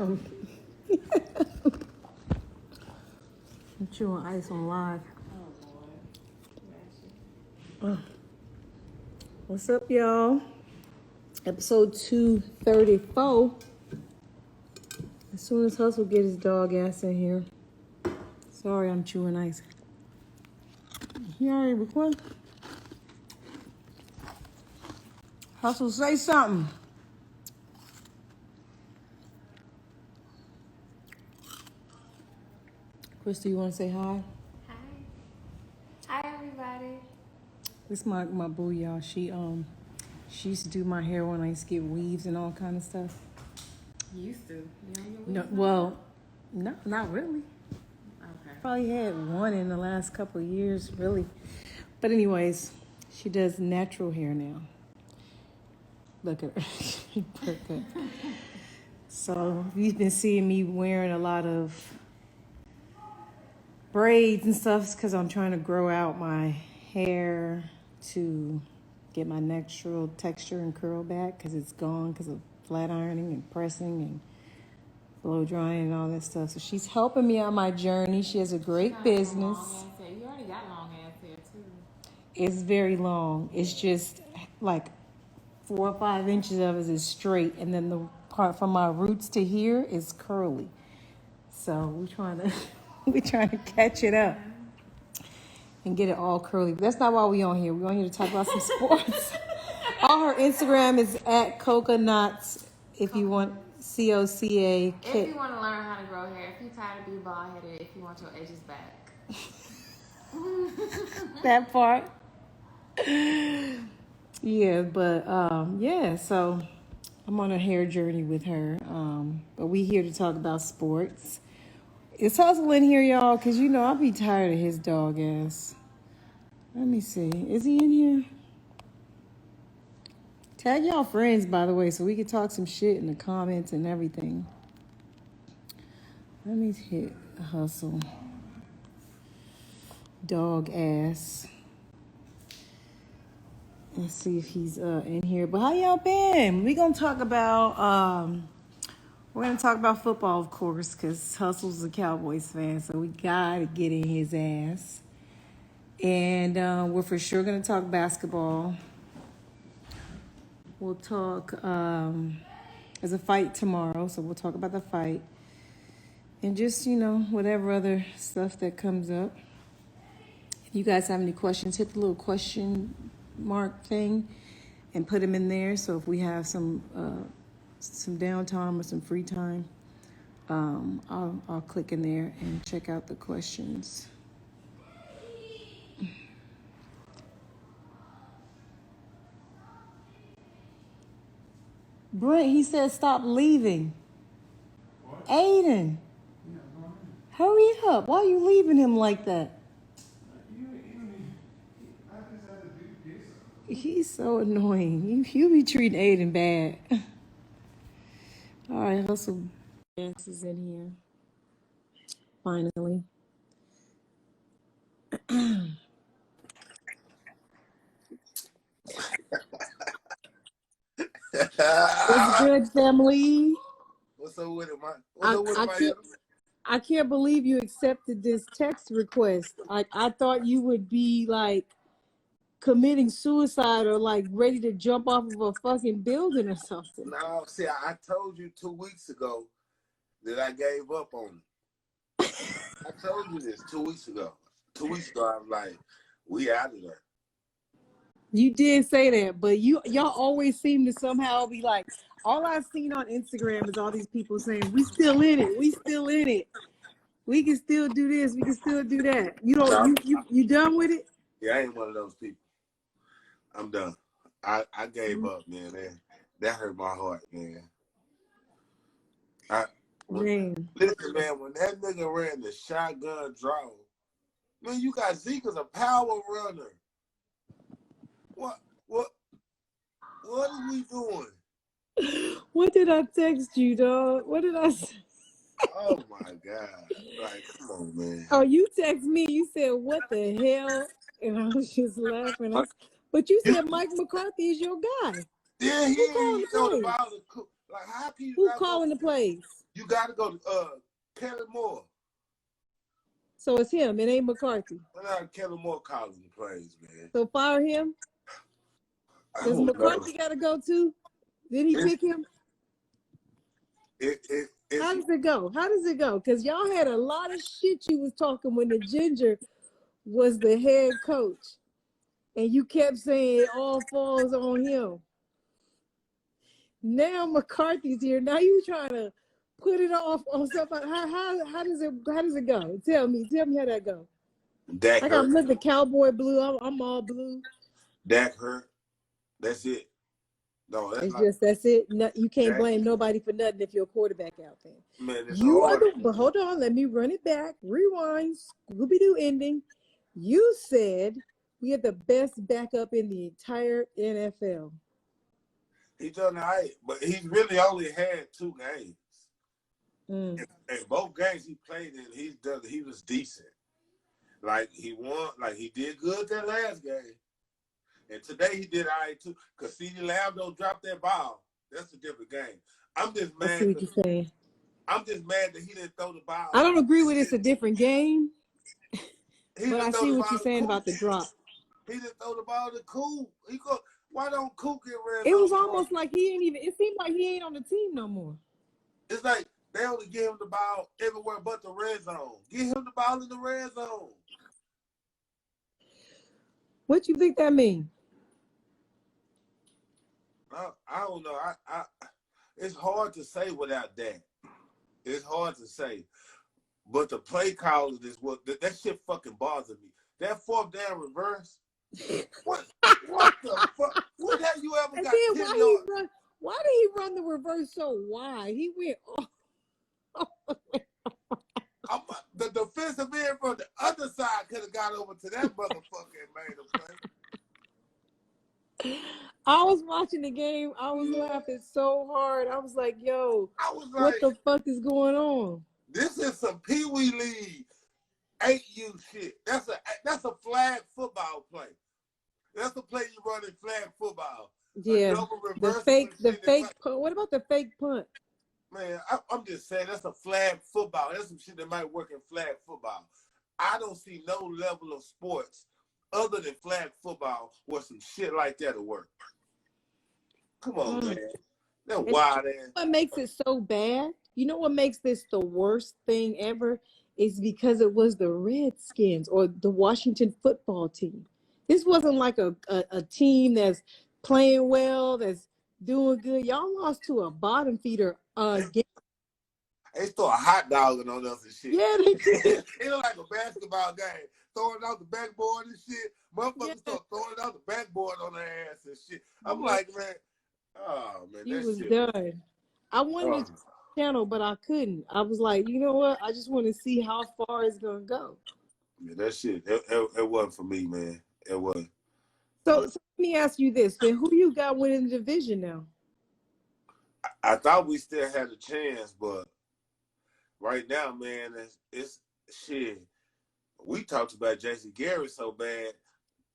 I'm chewing ice on live. What's up, y'all? Episode 234. As soon as Hustle get his dog ass in here. Sorry, I'm chewing ice. You already recording? Hustle, say something. Krista, you want to say hi? Hi. Hi, everybody. This is my boo, y'all. She used to do my hair when I used to get weaves and all kind of stuff. Used to. No, well, no, not really. Okay. Probably had one in the last couple of years, really. But anyways, she does natural hair now. Look at her. So you've been seeing me wearing a lot of braids and stuff because I'm trying to grow out my hair to get my natural texture and curl back because it's gone because of flat ironing and pressing and blow drying and all that stuff. So she's helping me on my journey. She has a great business. You already got long ass hair too. It's very long. It's just like 4 or 5 inches of it is straight, and then the part from my roots to here is curly. So we're trying to catch it up and get it all curly. But that's not why we on here. We're on here to talk about some sports. All her Instagram is at Coconuts. If you want COCA. If you want to learn how to grow hair, if you're tired of being bald headed, if you want your edges back. That part. Yeah, but so I'm on a hair journey with her. But we here to talk about sports. Is Hustle in here, y'all? Because I'll be tired of his dog ass. Let me see. Is he in here? Tag y'all friends, by the way, so we can talk some shit in the comments and everything. Let me hit Hustle. Dog ass. Let's see if he's in here. But how y'all been? We're gonna talk about football, of course, because Hustle's a Cowboys fan, so we gotta get in his ass. And we're for sure gonna talk basketball. We'll talk. There's a fight tomorrow, so we'll talk about the fight, and just whatever other stuff that comes up. If you guys have any questions, hit the little question mark thing and put them in there. So if we have some downtime or some free time, I'll click in there and check out the questions. Brent, he said stop leaving. What? Aiden, hurry up. Why are you leaving him like that? He's so annoying. You be treating Aiden bad. All right, Hustle Dance is in here. Finally. What's good, family? What's up with it, I can't believe you accepted this text request. I thought you would be like committing suicide or like ready to jump off of a fucking building or something. No, see, I told you 2 weeks ago that I gave up on it. I told you this 2 weeks ago. 2 weeks ago, I was like, we out of there. You did say that, but y'all always seem to somehow be like, all I've seen on Instagram is all these people saying, we still in it. We still in it. We can still do this. We can still do that. You done with it? Yeah, I ain't one of those people. I'm done. I gave up, man. That hurt my heart, man. Listen, man, when that nigga ran the shotgun draw, man, you got Zeke as a power runner. What are we doing? What did I text you, dog? What did I say? Oh my God. Like, come on, man. Oh, you text me, you said, what the hell? And I was just laughing. But you said Mike McCarthy is your guy. Yeah, he calling the plays. Like, how can you Who calling the plays? You got to go to Kelly Moore. So it's him. It ain't McCarthy. Kelly Moore calling the plays, man. So fire him. Does McCarthy got to go too? Did he pick him? How does it go? How does it go? Because y'all had a lot of shit you was talking when the Ginger was the head coach. And you kept saying it all falls on him. Now McCarthy's here. Now you trying to put it off on somebody. How does it go? Tell me how that go. Dak I got hurt. the cowboy blue. I'm all blue. Dak hurt. That's it. No, that's it. No, you can't blame nobody for nothing if you're a quarterback out there. Man, it's you hard. but hold on, let me run it back. Rewind. Scooby-Doo ending. You said we have the best backup in the entire NFL. He's done all right, but he's really only had 2 games. And both games he played in, he was decent. Like he won, like he did good that last game. And today he did all right too. Because CeeDee Lamb don't drop that ball. That's a different game. I'm just mad. I see what you're saying. I'm just mad that he didn't throw the ball. I don't agree with it's a different game. But I see what you're saying about the drop. He didn't throw the ball to Coop. Why don't Coop get red? It was almost like he ain't even. It seemed like he ain't on the team no more. It's like they only give him the ball everywhere but the red zone. Give him the ball in the red zone. What you think that mean? I don't know. It's hard to say without that. It's hard to say. But the play calling is that shit fucking bothers me. That 4th down reverse. What the fuck? When have you ever got 10 yards? Why did he run the reverse so wide? He went the defensive end from the other side could have got over to that motherfucker and made a play. I was watching the game. I was laughing so hard. I was like, yo, what the fuck is going on? This is some Pee Wee League 8U shit. That's a flag football play. That's the play you run in flag football. Yeah, the fake punt. What about the fake punt? Man, I'm just saying that's a flag football. That's some shit that might work in flag football. I don't see no level of sports other than flag football where some shit like that will work. Come on, man. That wild ass. What makes it so bad? You know what makes this the worst thing ever? Is because it was the Redskins or the Washington football team. This wasn't like a team that's playing well, that's doing good. Y'all lost to a bottom feeder game. They start hot dogging on us and shit. Yeah, they did. It look like a basketball game. Throwing out the backboard and shit. Motherfuckers start throwing out the backboard on their ass and shit. I'm like, man, oh, man. He was done. I wanted to channel, but I couldn't. I was like, you know what? I just want to see how far it's going to go. Yeah, that shit, it wasn't for me, man. It wasn't. So let me ask you this. Then who you got winning the division now? I thought we still had a chance, but right now, man, it's shit. We talked about Jason Garrett so bad.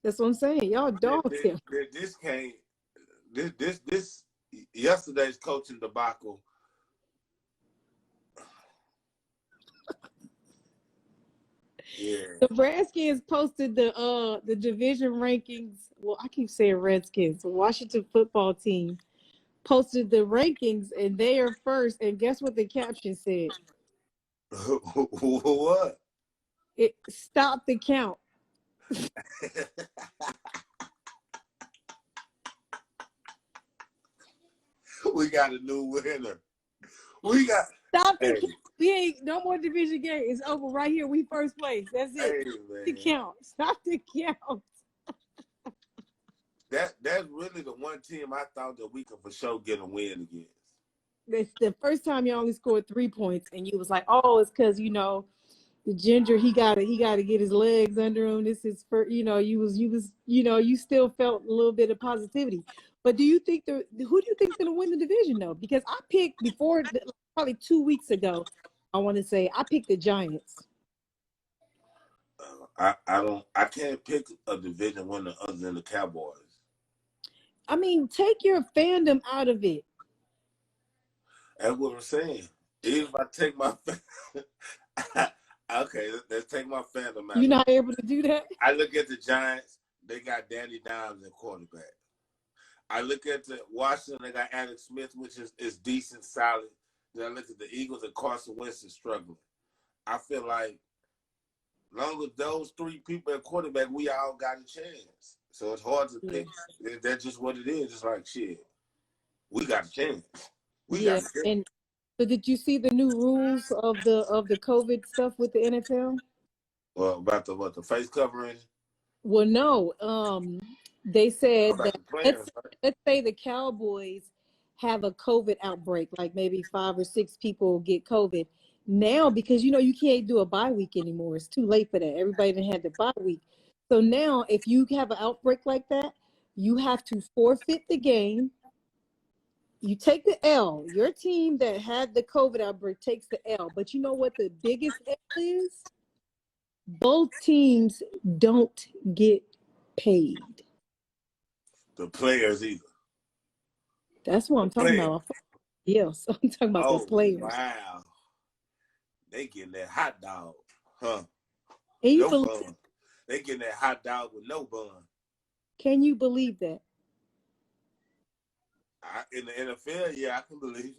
That's what I'm saying. Y'all dogged him. This yesterday's coaching debacle. Yeah. The Redskins posted the division rankings. Well, I keep saying Redskins. The Washington football team posted the rankings, and they are first. And guess what the caption said? What? It stopped the count. We got a new winner. We got stop the count. We ain't no more division game. It's over right here. We first place. That's it. The count. Stop the count. That's really the one team I thought that we could for sure get a win against. It's the first time you only scored 3 points, and you was like, "Oh, it's because the Ginger he got to get his legs under him. This is for you still felt a little bit of positivity." But who do you think's gonna win the division though? Because I picked before probably 2 weeks ago. I want to say I picked the Giants. I can't pick a division winner other than the Cowboys. I mean, take your fandom out of it. That's what I'm saying. Even if I take my okay, let's take my fandom out You're of it. not able to do that? I look at the Giants, they got Danny Dimes at quarterback. I look at the Washington, they got Alex Smith, which is decent, solid. Then I look at the Eagles and Carson Wentz is struggling. I feel like long as those three people at quarterback, we all got a chance. So it's hard to pick. That's just what it is. It's like shit. We got a chance. We got a chance. And so did you see the new rules of the COVID stuff with the NFL? Well, about the face covering. Well, no. They said About that the players, right? let's say the Cowboys have a COVID outbreak, like maybe 5 or 6 people get COVID. Now, because you can't do a bye week anymore. It's too late for that. Everybody done had the bye week. So now if you have an outbreak like that, you have to forfeit the game. You take the L. Your team that had the COVID outbreak takes the L. But you know what the biggest L is? Both teams don't get paid. The players either. That's what I'm talking about. Yes, I'm talking about the players. Wow. They getting that hot dog, huh? And No bun. They getting that hot dog with no bun. Can you believe that? In the NFL, yeah, I can believe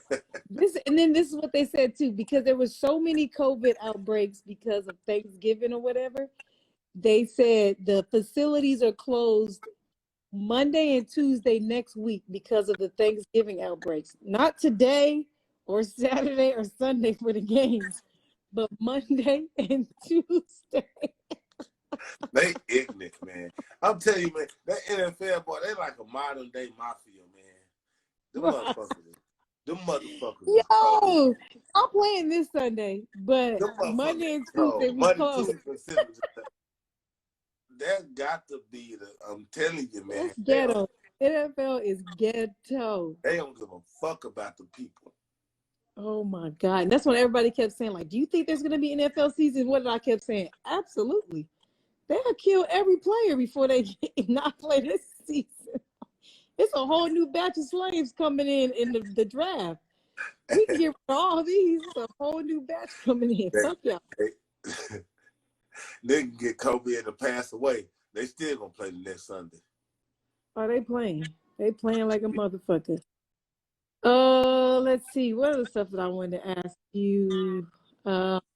it. This is what they said too, because there was so many COVID outbreaks because of Thanksgiving or whatever. They said the facilities are closed Monday and Tuesday next week because of the Thanksgiving outbreaks. Not today or Saturday or Sunday for the games, but Monday and Tuesday. They ignorant, man. I'm telling you, man, that NFL, boy, they like a modern day mafia, man. Them motherfuckers. Yo, I'm playing this Sunday, but Monday and Tuesday we close. That got to be I'm telling you, man. It's ghetto. NFL is ghetto. They don't give a fuck about the people. Oh my God. And that's when everybody kept saying, like, do you think there's gonna be an NFL season? What did I kept saying? Absolutely. They'll kill every player before they not play this season. It's a whole new batch of slaves coming in the draft. We can get rid of all these. It's a whole new batch coming in. Fuck y'all. They can get Kobe and to pass away. They still gonna play the next Sunday. Are they playing? They playing like a motherfucker. Let's see. What other stuff that I wanted to ask you?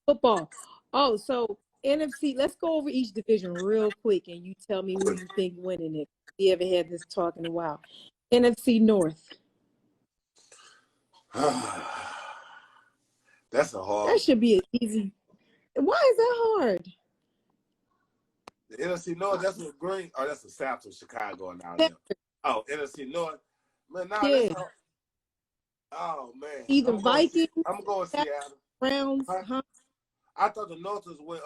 Football. Oh, so NFC. Let's go over each division real quick, and you tell me who you think winning it. We haven't had this talk in a while. NFC North. That's a hard. That should be an easy. Why is that hard? The NFC North, that's what Green. Oh, that's the South of Chicago now. Yeah. Oh, NFC North. Man, that's hard. Oh man. Either Vikings. I'm going Seattle. Browns. Huh? I thought the North was with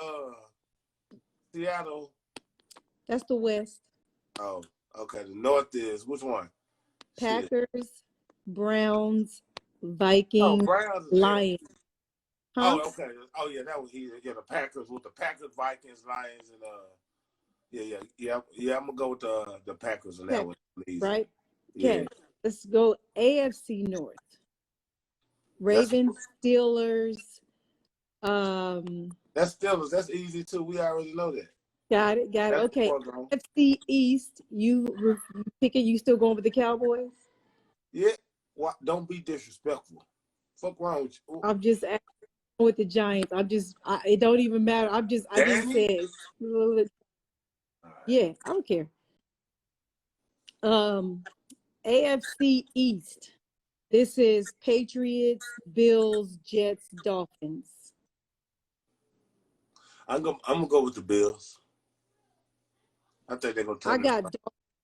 Seattle. That's the West. Oh, okay. The North is which one? Packers, Browns, Vikings, Lions. Huh? Oh, okay. Oh yeah, that was easy. Yeah, the Packers with the Packers, Vikings, Lions, and I'm gonna go with the Packers on that one. Please. Right? Okay. Yeah. Let's go AFC North. Ravens, Steelers. That's Steelers. That's easy too. We already know that. Got it. Okay. AFC East. You picking? You still going with the Cowboys? Yeah. Well, don't be disrespectful. Fuck wrong with you. I'm just asking with the Giants. It don't even matter. I just said. Yeah, I don't care. AFC East. This is Patriots, Bills, Jets, Dolphins. I'm gonna go with the Bills. I think they're gonna take I got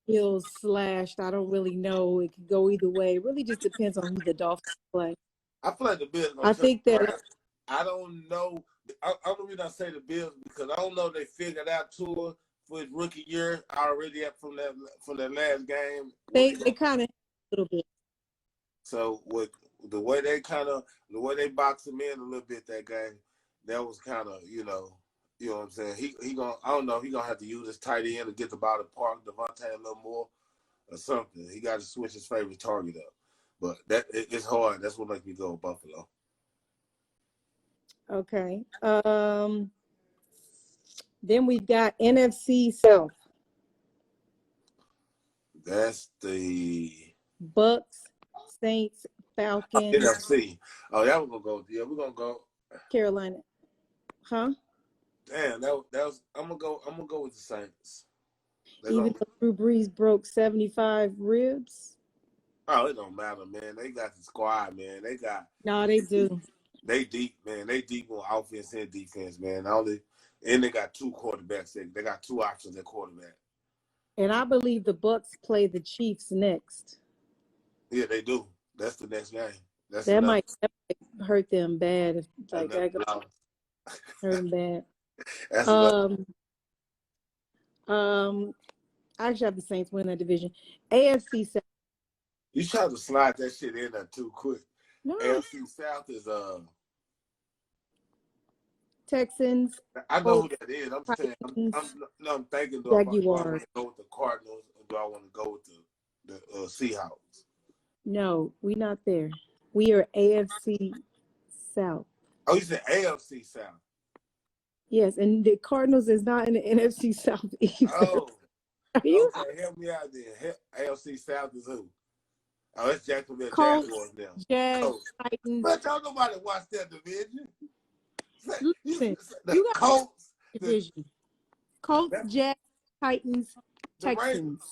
Bills slashed. I don't really know. It could go either way. It really just depends on who the Dolphins play. I feel like the Bills. I think that. I don't know. I don't really not say the Bills because I don't know if they figured out Tua for his rookie year already from that last game. They kind of a little bit. So with the way they boxed him in a little bit that game, that was kind of you know what I'm saying. He gonna I don't know he gonna have to use his tight end to get the ball to Park Devontae a little more or something. He got to switch his favorite target up, but it's hard. That's what makes me go with Buffalo. Okay. Then we've got NFC South. That's the Bucks, Saints, Falcons, NFC. Oh, that we're gonna go. Yeah, we're gonna go. Carolina. Huh? Damn, that was. I'm gonna go with the Saints. Even though Drew Brees broke 75 ribs. Oh, it don't matter, man. They got the squad, man. They got. No, they do. They deep, man. They deep on offense and defense, man. And they got two quarterbacks. They got two options at quarterback. And I believe the Bucks play the Chiefs next. Yeah, they do. That's the next game. That might hurt them bad if like that goes, hurt them bad. That's I actually have the Saints win that division. AFC South. You try to slide that shit in there too quick. No. AFC South is Texans. I know who that is. I'm saying I'm thinking do I want to go with the Cardinals or do I want to go with the Seahawks? No, we're not there. We are AFC South. Oh, you said AFC South. Yes, and the Cardinals is not in the NFC South either. Oh, okay, help me out there. AFC South is who? Oh, it's Jacksonville Jaguars now. Titans. But don't nobody watch that division. Listen, you got Colts division. Colts, Jags, Titans, Texans.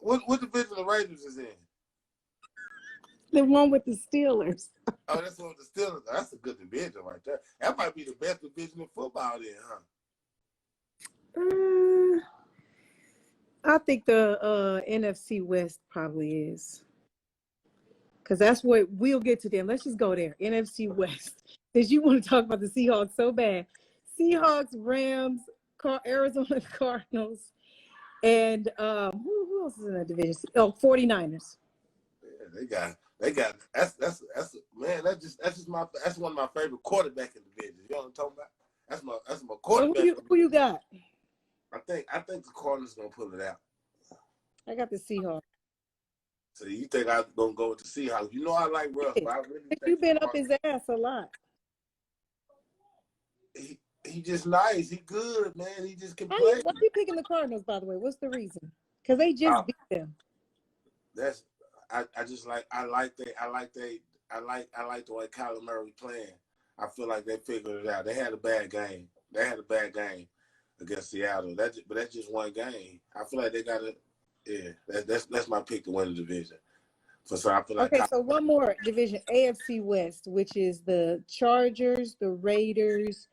What division the Raiders is in? The one with the Steelers. Oh, that's one with the Steelers. That's a good division right there. That might be the best division in football then, huh? I think the NFC West probably is. Because that's what we'll get to them. Let's just go there. NFC West. Because you want to talk about the Seahawks so bad. Seahawks, Rams, Arizona Cardinals, and who else is in that division? Oh, 49ers. Yeah, they got that's man, that's one of my favorite quarterbacking divisions. You know what I'm talking about? That's my quarterback. Who you got? I think the Cardinals gonna pull it out. I got the Seahawks. So you think I'm gonna go with the Seahawks? You know I like Russ, but I really think you've been up his ass a lot. He just nice. He good, man. He just can play. Why are you picking the Cardinals, by the way? What's the reason? Because they just beat them. I like the way Kyler Murray playing. I feel like they figured it out. They had a bad game. Against Seattle. But that's just one game. I feel like they got it. Yeah, that's my pick to win the division. So I feel like so one more division, AFC West, which is the Chargers, the Raiders,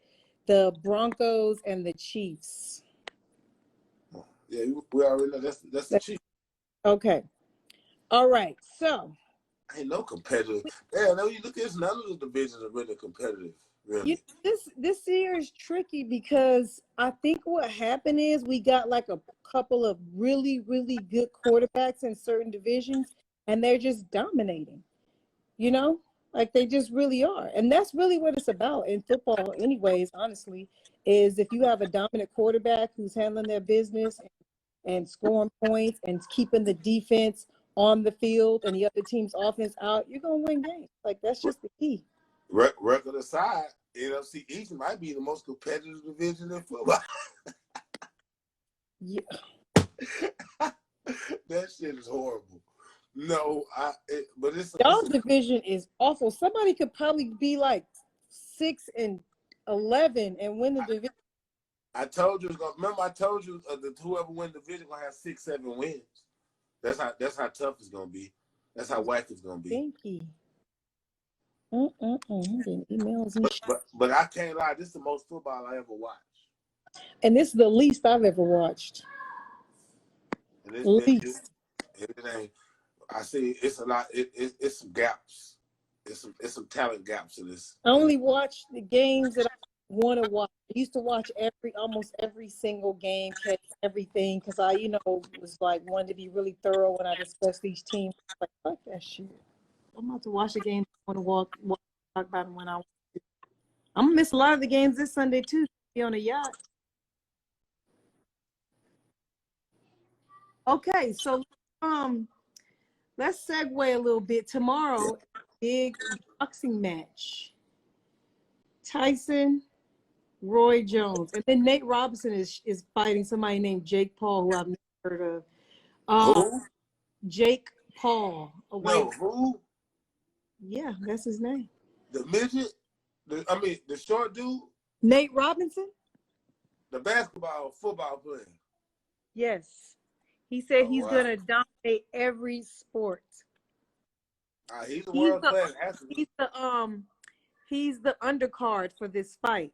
the Broncos, and the Chiefs. Yeah, we already know that's the Chiefs. Okay. All right. So ain't no competitive. Yeah, no, you look at none of the divisions are really competitive. Really. This year is tricky because I think what happened is we got like a couple of really, really good quarterbacks in certain divisions, and they're just dominating. You know, like they just really are. And that's really what it's about in football anyways, honestly, is if you have a dominant quarterback who's handling their business and scoring points and keeping the defense on the field and the other team's offense out, you're going to win games. Like, that's just the key. Record aside, NFC East might be the most competitive division in football. Yeah. That shit is horrible. No, but it's y'all division is awful. Somebody could probably be like 6-11 and win the division. I told you remember I told you that whoever wins the division gonna have 6-7 wins. That's how tough it's gonna be. That's how whack it's gonna be. Stinky. Getting emails and shit. But I can't lie, this is the most football I ever watched. And this is the least I've ever watched. And least. It ain't. I see it's a lot. It's some gaps. It's some talent gaps in this. I only watch the games that I want to watch. I used to watch almost every single game, catch everything, because I, was like wanted to be really thorough when I discussed these teams. Like, fuck that shit. I'm about to watch the games. I want to talk about them when I want to. I'm gonna miss a lot of the games this Sunday too. Be on a yacht. Okay, so let's segue a little bit. Tomorrow, big boxing match. Tyson, Roy Jones, and then Nate Robinson is fighting somebody named Jake Paul, who I've never heard of. Who? Jake Paul. No, who? Yeah, that's his name. The midget? The short dude? Nate Robinson? The football player. Yes. He said he's Wow. gonna dominate every sport. He's a world class athlete. He's the undercard for this fight.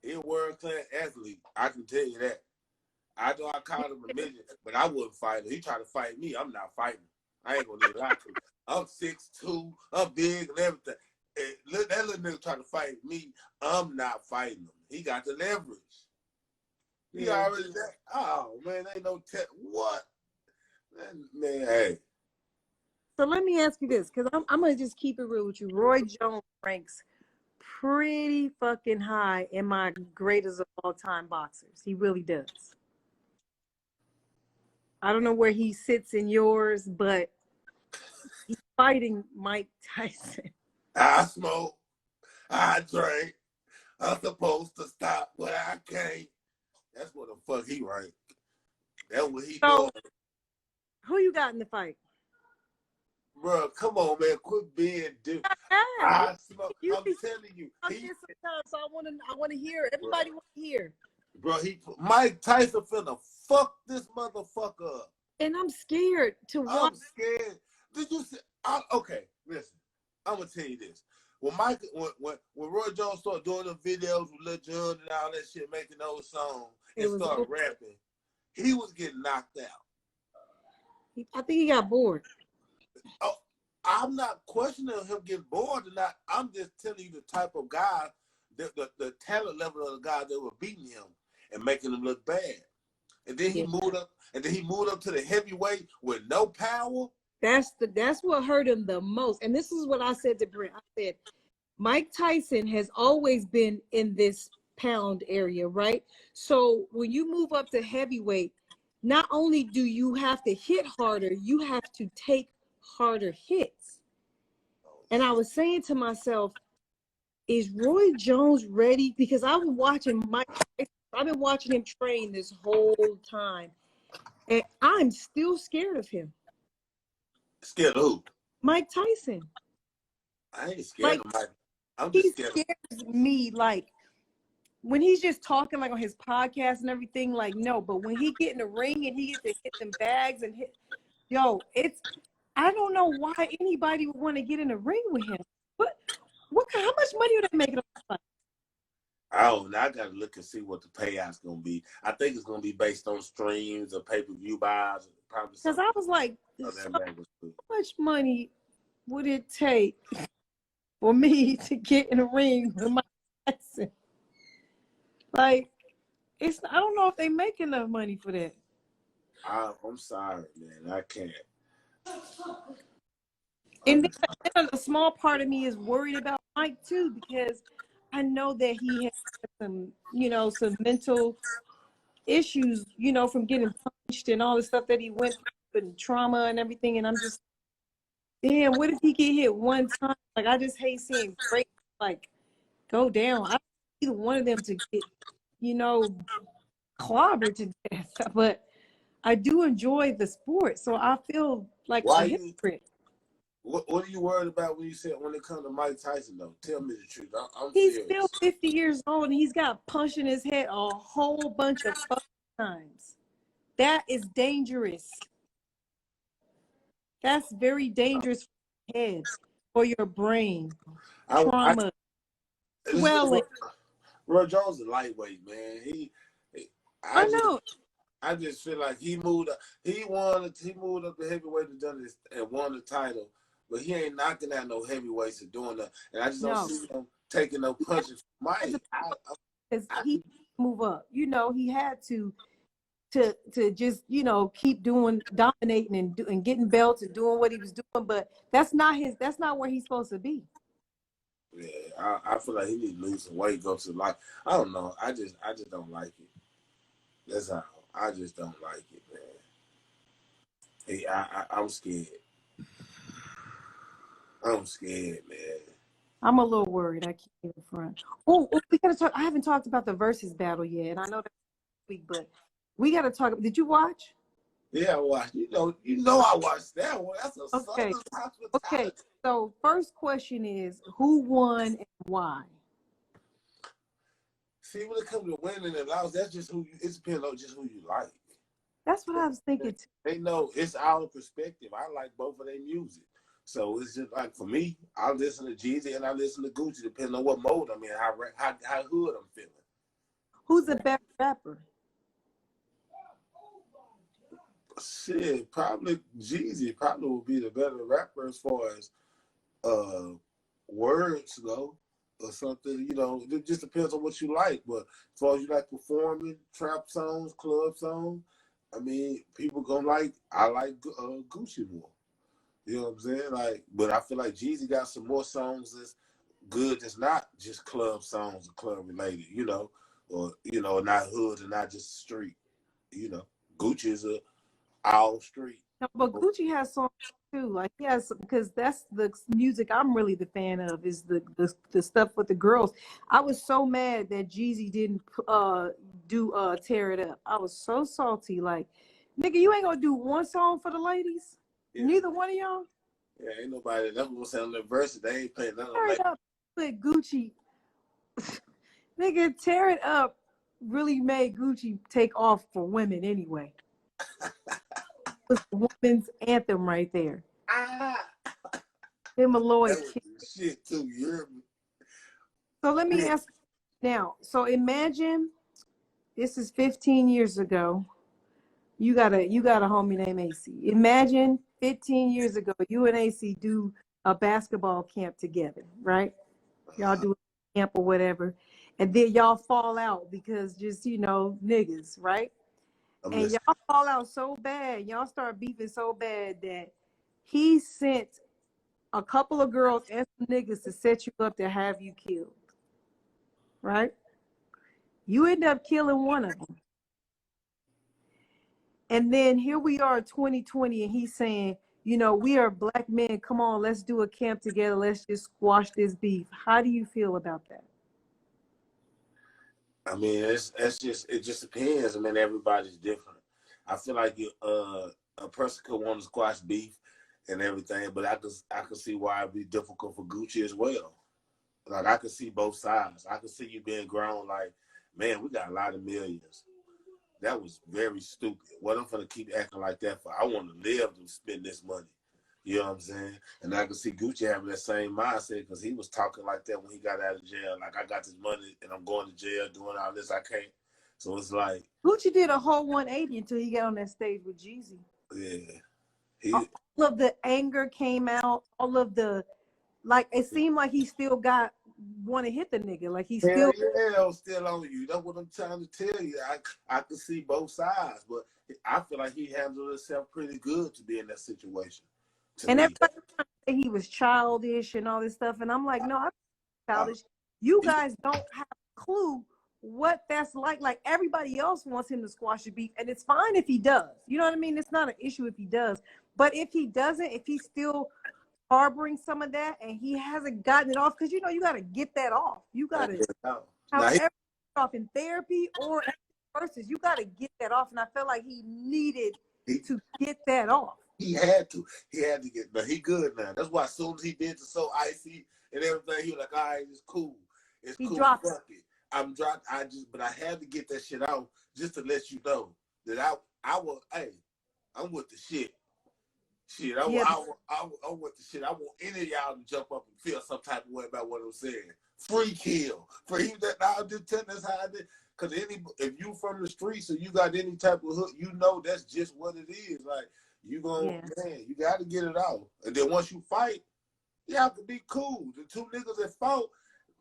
He's a world class athlete. I can tell you that. I know I called him a midget, but I wouldn't fight him. He tried to fight me. I'm not fighting. I ain't gonna lie to you. I'm 6'2", I'm big and everything. And that little nigga trying to fight me. I'm not fighting him. He got the leverage. He already that. Oh man, ain't no what? Man, hey. So let me ask you this, because I'm gonna just keep it real with you. Roy Jones ranks pretty fucking high in my greatest of all time boxers. He really does. I don't know where he sits in yours, but he's fighting Mike Tyson. I smoke, I drink, I'm supposed to stop, but I can't. That's what the fuck he rank. That's what he doing. Who you got in the fight? Bro, come on, man. Quit being dude. I smoke. I'm telling you. So I want to hear. Everybody want to hear. Bro, Mike Tyson finna fuck this motherfucker up. And I'm scared to watch. I'm scared. Did you see? Okay, listen. I'm gonna tell you this. When Roy Jones started doing the videos with Lil Jon and all that shit, making those songs and started rapping, he was getting knocked out. I think he got bored. Oh, I'm not questioning him getting bored or not. I'm just telling you the type of guy, the talent level of the guy that were beating him and making him look bad. And then he moved up. And then he moved up to the heavyweight with no power. That's what hurt him the most. And this is what I said to Brent. I said, Mike Tyson has always been in this pound area, right? So when you move up to heavyweight, not only do you have to hit harder, you have to take harder hits. And I was saying to myself, is Roy Jones ready? Because I was watching Mike Tyson. I've been watching him train this whole time. And I'm still scared of him. Scared of who? Mike Tyson. I ain't scared of Mike. I'm just scared. He scares me, like, when he's just talking, like, on his podcast and everything, like, no. But when he get in the ring and he gets to hit them bags and hit, I don't know why anybody would want to get in the ring with him. How much money are they making on this fight? I don't know. I got to look and see what the payout's going to be. I think it's going to be based on streams or pay-per-view buys. Because I was like, how much money would it take for me to get in a ring with Mike Tyson? Like, I don't know if they make enough money for that. I'm sorry, man. I can't. And then a small part of me is worried about Mike too, because I know that he has some mental issues, from getting punched and all the stuff that he went through and trauma and everything. And I'm just, damn, what if he get hit one time? Like, I just hate seeing break, like, go down. I don't want either one of them to get, clobbered to death. But I do enjoy the sport, so I feel like a hypocrite. What are you worried about when it comes to Mike Tyson, though? Tell me the truth. He's serious. Still 50 years old, and he's got punched in his head a whole bunch of times. That is dangerous. That's very dangerous for your head, for your brain. Trauma. Swelling. Roy Jones is lightweight, man. I know. I just feel like he moved up. He moved up to heavyweight and won the title, but he ain't knocking out no heavyweights or doing that. And I just don't see him taking no punches. Mike, he move up. He had to just keep dominating and getting belts and doing what he was doing. But that's not where he's supposed to be. Yeah, I feel like he need to lose some weight, go to life. I don't know. I just don't like it. That's how. I just don't like it, man. Hey, I'm scared. I'm scared, man. I'm a little worried. I can't get in front. Oh, we gotta talk. I haven't talked about the versus battle yet, and I know that's week, but we gotta talk. Did you watch? Yeah, I watched. You know, I watched that one. That's a Okay. Southern Okay. hospitality. So first question is, who won and why? See, when it comes to winning and loss, that's just it depends on just who you like. That's what I was thinking too. They know it's our perspective. I like both of their music. So it's just like for me, I listen to Jeezy and I listen to Gucci, depending on what mode I'm in, how hood I'm feeling. Who's the best rapper? Shit, probably Jeezy probably will be the better rapper as far as words go or something. It just depends on what you like. But as far as you like performing trap songs, club songs, I mean, people I like Gucci more. You know what I'm saying? Like, but I feel like Jeezy got some more songs that's good. That's not just club songs or club related. Or not hood and not just street. Gucci is all street. No, but Gucci has songs too. Like he has, because that's the music I'm really the fan of, is the stuff with the girls. I was so mad that Jeezy didn't do Tear It Up. I was so salty. Like, nigga, you ain't gonna do one song for the ladies? Yeah. Neither one of y'all? Yeah, ain't nobody that was saying the verse. They ain't playing none of Tear It Up with Gucci. Nigga, Tear It Up really made Gucci take off for women anyway. It was the woman's anthem right there. Him Lloyd. Shit too. So let me ask now. So imagine this is 15 years ago. You got a homie named AC. Imagine 15 years ago, you and AC do a basketball camp together, right? Y'all do a camp or whatever, and then y'all fall out because just niggas, right? And y'all fall out so bad, y'all start beefing so bad that he sent a couple of girls and some niggas to set you up to have you killed, right? You end up killing one of them. And then here we are 2020 and he's saying, we are black men. Come on, let's do a camp together. Let's just squash this beef. How do you feel about that? I mean, it just depends. I mean, everybody's different. I feel like a person could want to squash beef and everything, but I could see why it'd be difficult for Gucci as well. Like I could see both sides. I could see you being grown like, man, we got a lot of millions. That was very stupid. What I'm gonna keep acting like that for? I want to live to spend this money. You know what I'm saying? And I can see Gucci having that same mindset because he was talking like that when he got out of jail. Like, I got this money and I'm going to jail doing all this. I can't. So it's like Gucci did a whole 180 until he got on that stage with Jeezy. Yeah. All of the anger came out. All of the, like, it seemed like he still want to hit the nigga. Like he still. Yeah, still on you. That's what I'm trying to tell you. I can see both sides, but I feel like he handled himself pretty good to be in that situation. And everybody say he was childish and all this stuff, and I'm like, no, I'm childish. You guys don't have a clue what that's like. Like, everybody else wants him to squash the beef, and it's fine if he does. You know what I mean? It's not an issue if he does. But if he doesn't, if he's still harboring some of that and he hasn't gotten it off, because you got to get that off. You got to, however, off in therapy or versus, you got to get that off. And I felt like he needed to get that off. He had to get, but he good now. That's why as soon as he did the So Icy and everything, he was like, all right, it's cool. It's cool. Fuck it. But I had to get that shit out just to let you know that I'm with the shit. Shit, I want the shit. I want any of y'all to jump up and feel some type of way about what I'm saying. Free kill. For even that, I'm just telling us how I did. Because if you from the streets or you got any type of hook, that's just what it is. Like, you man, you got to get it out. And then once you fight, y'all can be cool. The two niggas that fought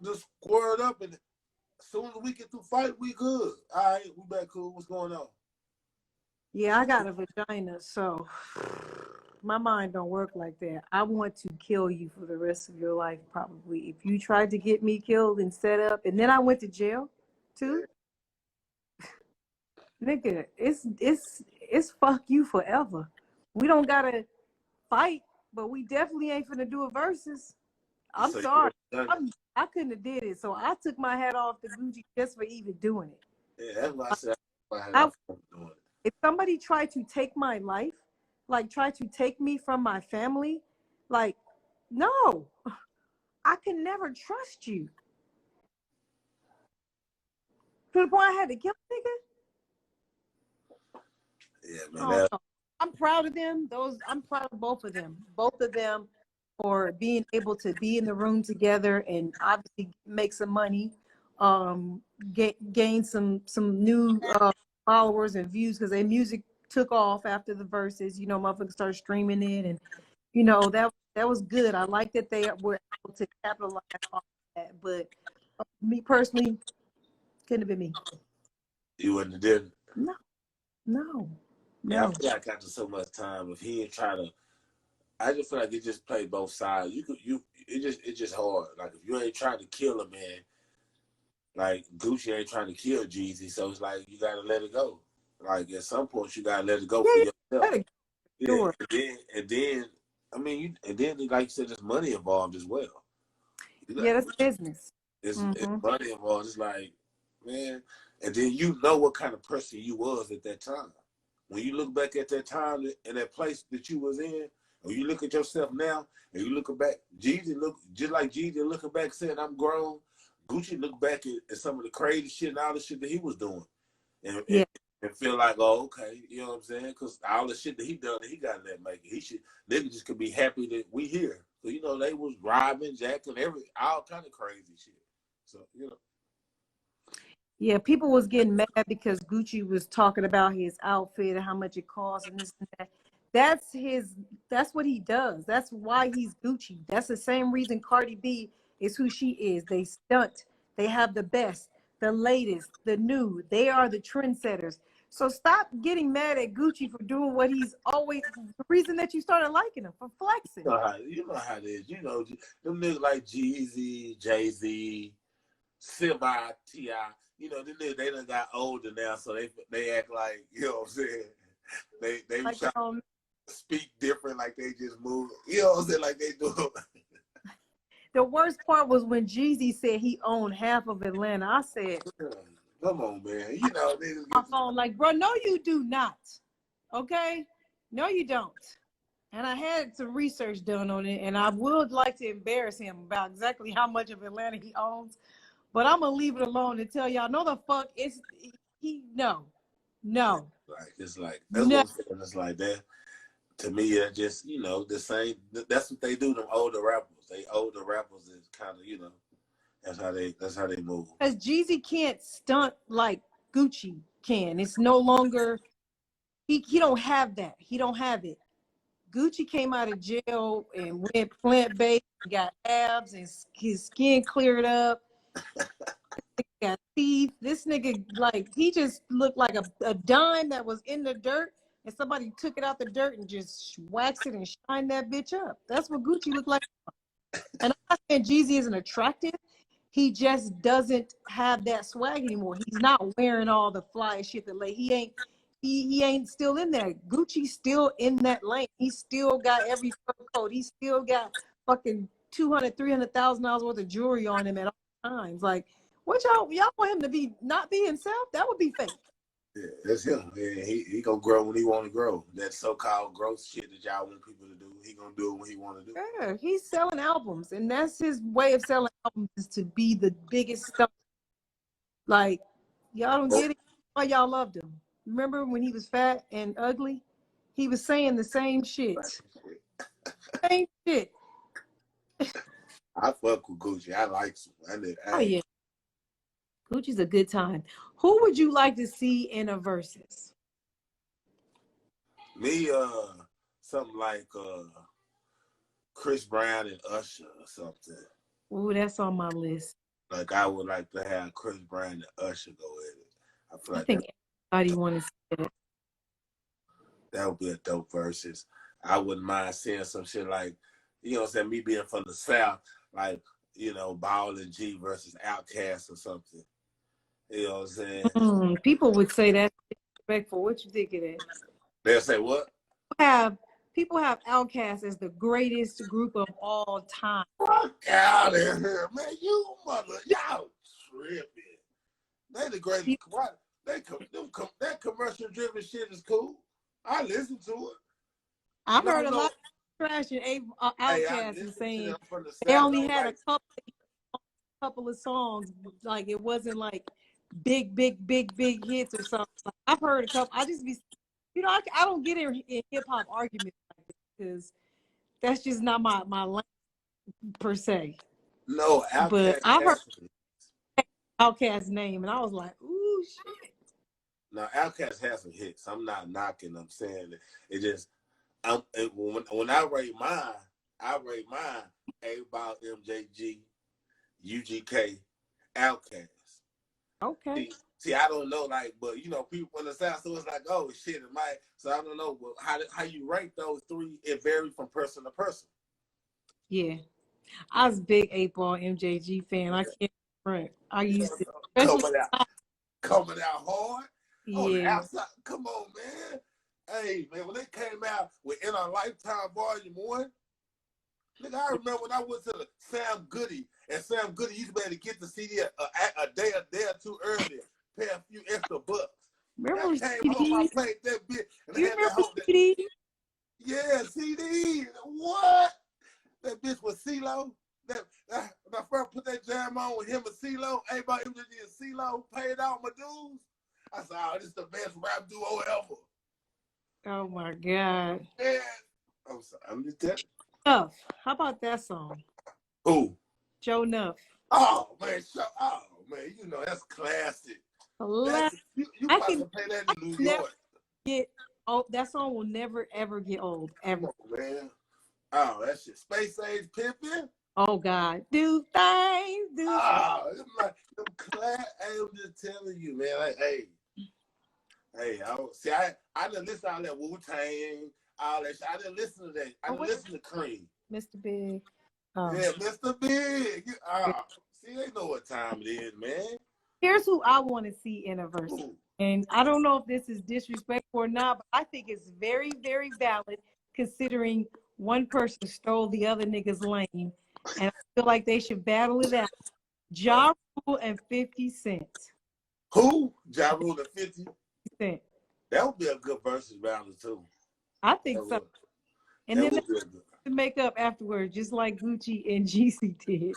just squared up, and as soon as we get through fight, we good. All right, we back cool. What's going on? Yeah, I got a vagina, so my mind don't work like that. I want to kill you for the rest of your life, probably. If you tried to get me killed and set up, and then I went to jail, too. Nigga, it's fuck you forever. We don't gotta fight, but we definitely ain't finna do a versus. I'm So sorry. I couldn't have did it. So I took my hat off to Gucci just for even doing it. Yeah, that's why I said I had off doing it. If somebody tried to take my life, like try to take me from my family, like, no, I can never trust you. To the point I had to kill a nigga. Yeah, man. I'm proud of them. I'm proud of both of them. Both of them for being able to be in the room together and obviously make some money, gain some new followers and views because their music took off after the verses. You know, motherfuckers started streaming it, and you know that was good. I like that they were able to capitalize on that. But me personally, couldn't have been me. You wouldn't have did it? No. Yeah, I feel like after so much time, if he ain't try to, I just feel like he just played both sides. It's just hard. Like if you ain't trying to kill a man, like Gucci ain't trying to kill Jeezy, so it's like you gotta let it go. Like at some point you gotta let it go for yourself. Sure. And then I mean, and then like you said, there's money involved as well. That's business. It's money involved. It's like, man, and then you know what kind of person you was at that time. When you look back at that time and that place that you was in, or you look at yourself now, and you look back, Jeezy look just like Jeezy looking back saying, I'm grown. Gucci look back at some of the crazy shit and all the shit that he was doing. And feel like, oh, okay, you know what I'm saying? Because all the shit that he done, that he got in that making. Niggas just could be happy that we here. So, you know, they was robbing, jacking, all kind of crazy shit. So, you know. Yeah, people was getting mad because Gucci was talking about his outfit and how much it costs and this and that. That's what he does. That's why he's Gucci. That's the same reason Cardi B is who she is. They stunt. They have the best, the latest, the new. They are the trendsetters. So stop getting mad at Gucci for doing what he's always, the reason that you started liking him, for flexing. You know how it is. You know, them niggas like Jeezy, Jay-Z, Semi, T.I., you know, they done got older now, so they act like, you know what I'm saying? They like, try to speak different, like they just move, you know what I'm saying, like they do. The worst part was when Jeezy said he owned half of Atlanta. I said, come on, man. You know, my phone, like, bro, no, you do not. Okay? No, you don't. And I had some research done on it, and I would like to embarrass him about exactly how much of Atlanta he owns. But I'm gonna leave it alone and tell y'all, no, the fuck is no. Like it's like that's what I'm saying. It's like that. To me, it's just, you know, the same. That's what they do. Them older rappers. Older rappers is kind of, you know, that's how they move. Because Jeezy can't stunt like Gucci can. It's no longer. He don't have that. He don't have it. Gucci came out of jail and went plant-based, got abs, and his skin cleared up. Got teeth. This nigga, like, he just looked like a dime that was in the dirt, and somebody took it out the dirt and just waxed it and shined that bitch up. That's what Gucci looked like. And I'm not saying Jeezy isn't attractive. He just doesn't have that swag anymore. He's not wearing all the fly shit that he ain't still in there. Gucci's still in that lane. He still got every fur coat. He still got fucking $200,000-$300,000 worth of jewelry on him at all times. Like, what y'all want him to not be himself? That would be fake. Yeah, that's him. Yeah, he gonna grow when he want to grow. That so-called growth shit that y'all want people to do, he gonna do it when he want to do. Yeah, he's selling albums, and that's his way of selling albums, is to be the biggest stuff. Like, y'all don't get it. Why y'all loved him? Remember when he was fat and ugly? He was saying the same shit. Same shit. I fuck with Gucci. I like him. Oh yeah, Gucci's a good time. Who would you like to see in a Verzuz? Me, something like Chris Brown and Usher or something. Ooh, that's on my list. Like, I would like to have Chris Brown and Usher go at it. I think everybody want to see it. That would be a dope Verzuz. I wouldn't mind seeing some shit like, you know what I'm saying, me being from the South, like, you know, Ball and G versus Outkast or something. You know what I'm saying? People would say that's disrespectful. What you think of that? They'll say what? people have Outkast as the greatest group of all time. Fuck out of here, man. You y'all tripping. They the greatest. What? That commercial driven shit is cool. I listen to it. I've heard a lot of trash and Outkast and saying they only had a couple of songs. Like it wasn't like big hits or something. Like, I've heard a couple. I just be, I don't get in hip hop arguments like this because that's just not my language per se. No, Outkast. But I heard Outkast's name and I was like, ooh shit. Now Outkast has some hits. I'm not knocking. I'm saying it just. When I rate mine, A-Ball, MJG, UGK, Outkast. Okay. See, I don't know, but people in the South, so it's like, oh shit, it might. So I don't know, but how you rank those three? It varies from person to person. Yeah, I was a big 8-Ball MJG fan. I can't front. I used to, especially coming out hard. Yeah. On the outside, come on, man. Hey, man, when they came out with In Our Lifetime Volume 1, nigga, I remember when I went to the Sam Goody, and Sam Goody used to be able to get the CD a day or two earlier, pay a few extra bucks. Remember I came home, I played that bitch. And you remember CD? Yeah, CD. What? That bitch was CeeLo. When I first put that jam on with him and CeeLo, everybody MJG and CeeLo paid out my dues. I said, oh, this is the best rap duo ever. Oh my God. Yeah. I'm sorry. I'm just telling you. Nuff. How about that song? Who? Joe Nuff. Oh man, that's classic. You I probably can play that in New York. That song will never ever get old. Ever. Come on, man. Oh, that shit. Space Age Pimpin'. Oh God. Do things. It's like them I'm just telling you, man. Like, hey, I didn't listen to all that Wu-Tang, all that shit. I didn't listen to that. I didn't listen to Cream. Mr. Big. Yeah, Mr. Big. See, they know what time it is, man. Here's who I want to see in a verse. And I don't know if this is disrespectful or not, but I think it's very, very valid considering one person stole the other nigga's lane. And I feel like they should battle it out. Ja Rule and 50 Cent. Who? Ja Rule and 50 Cent. That would be a good versus battle too. I think so. And then they make up afterwards, just like Gucci and GC did.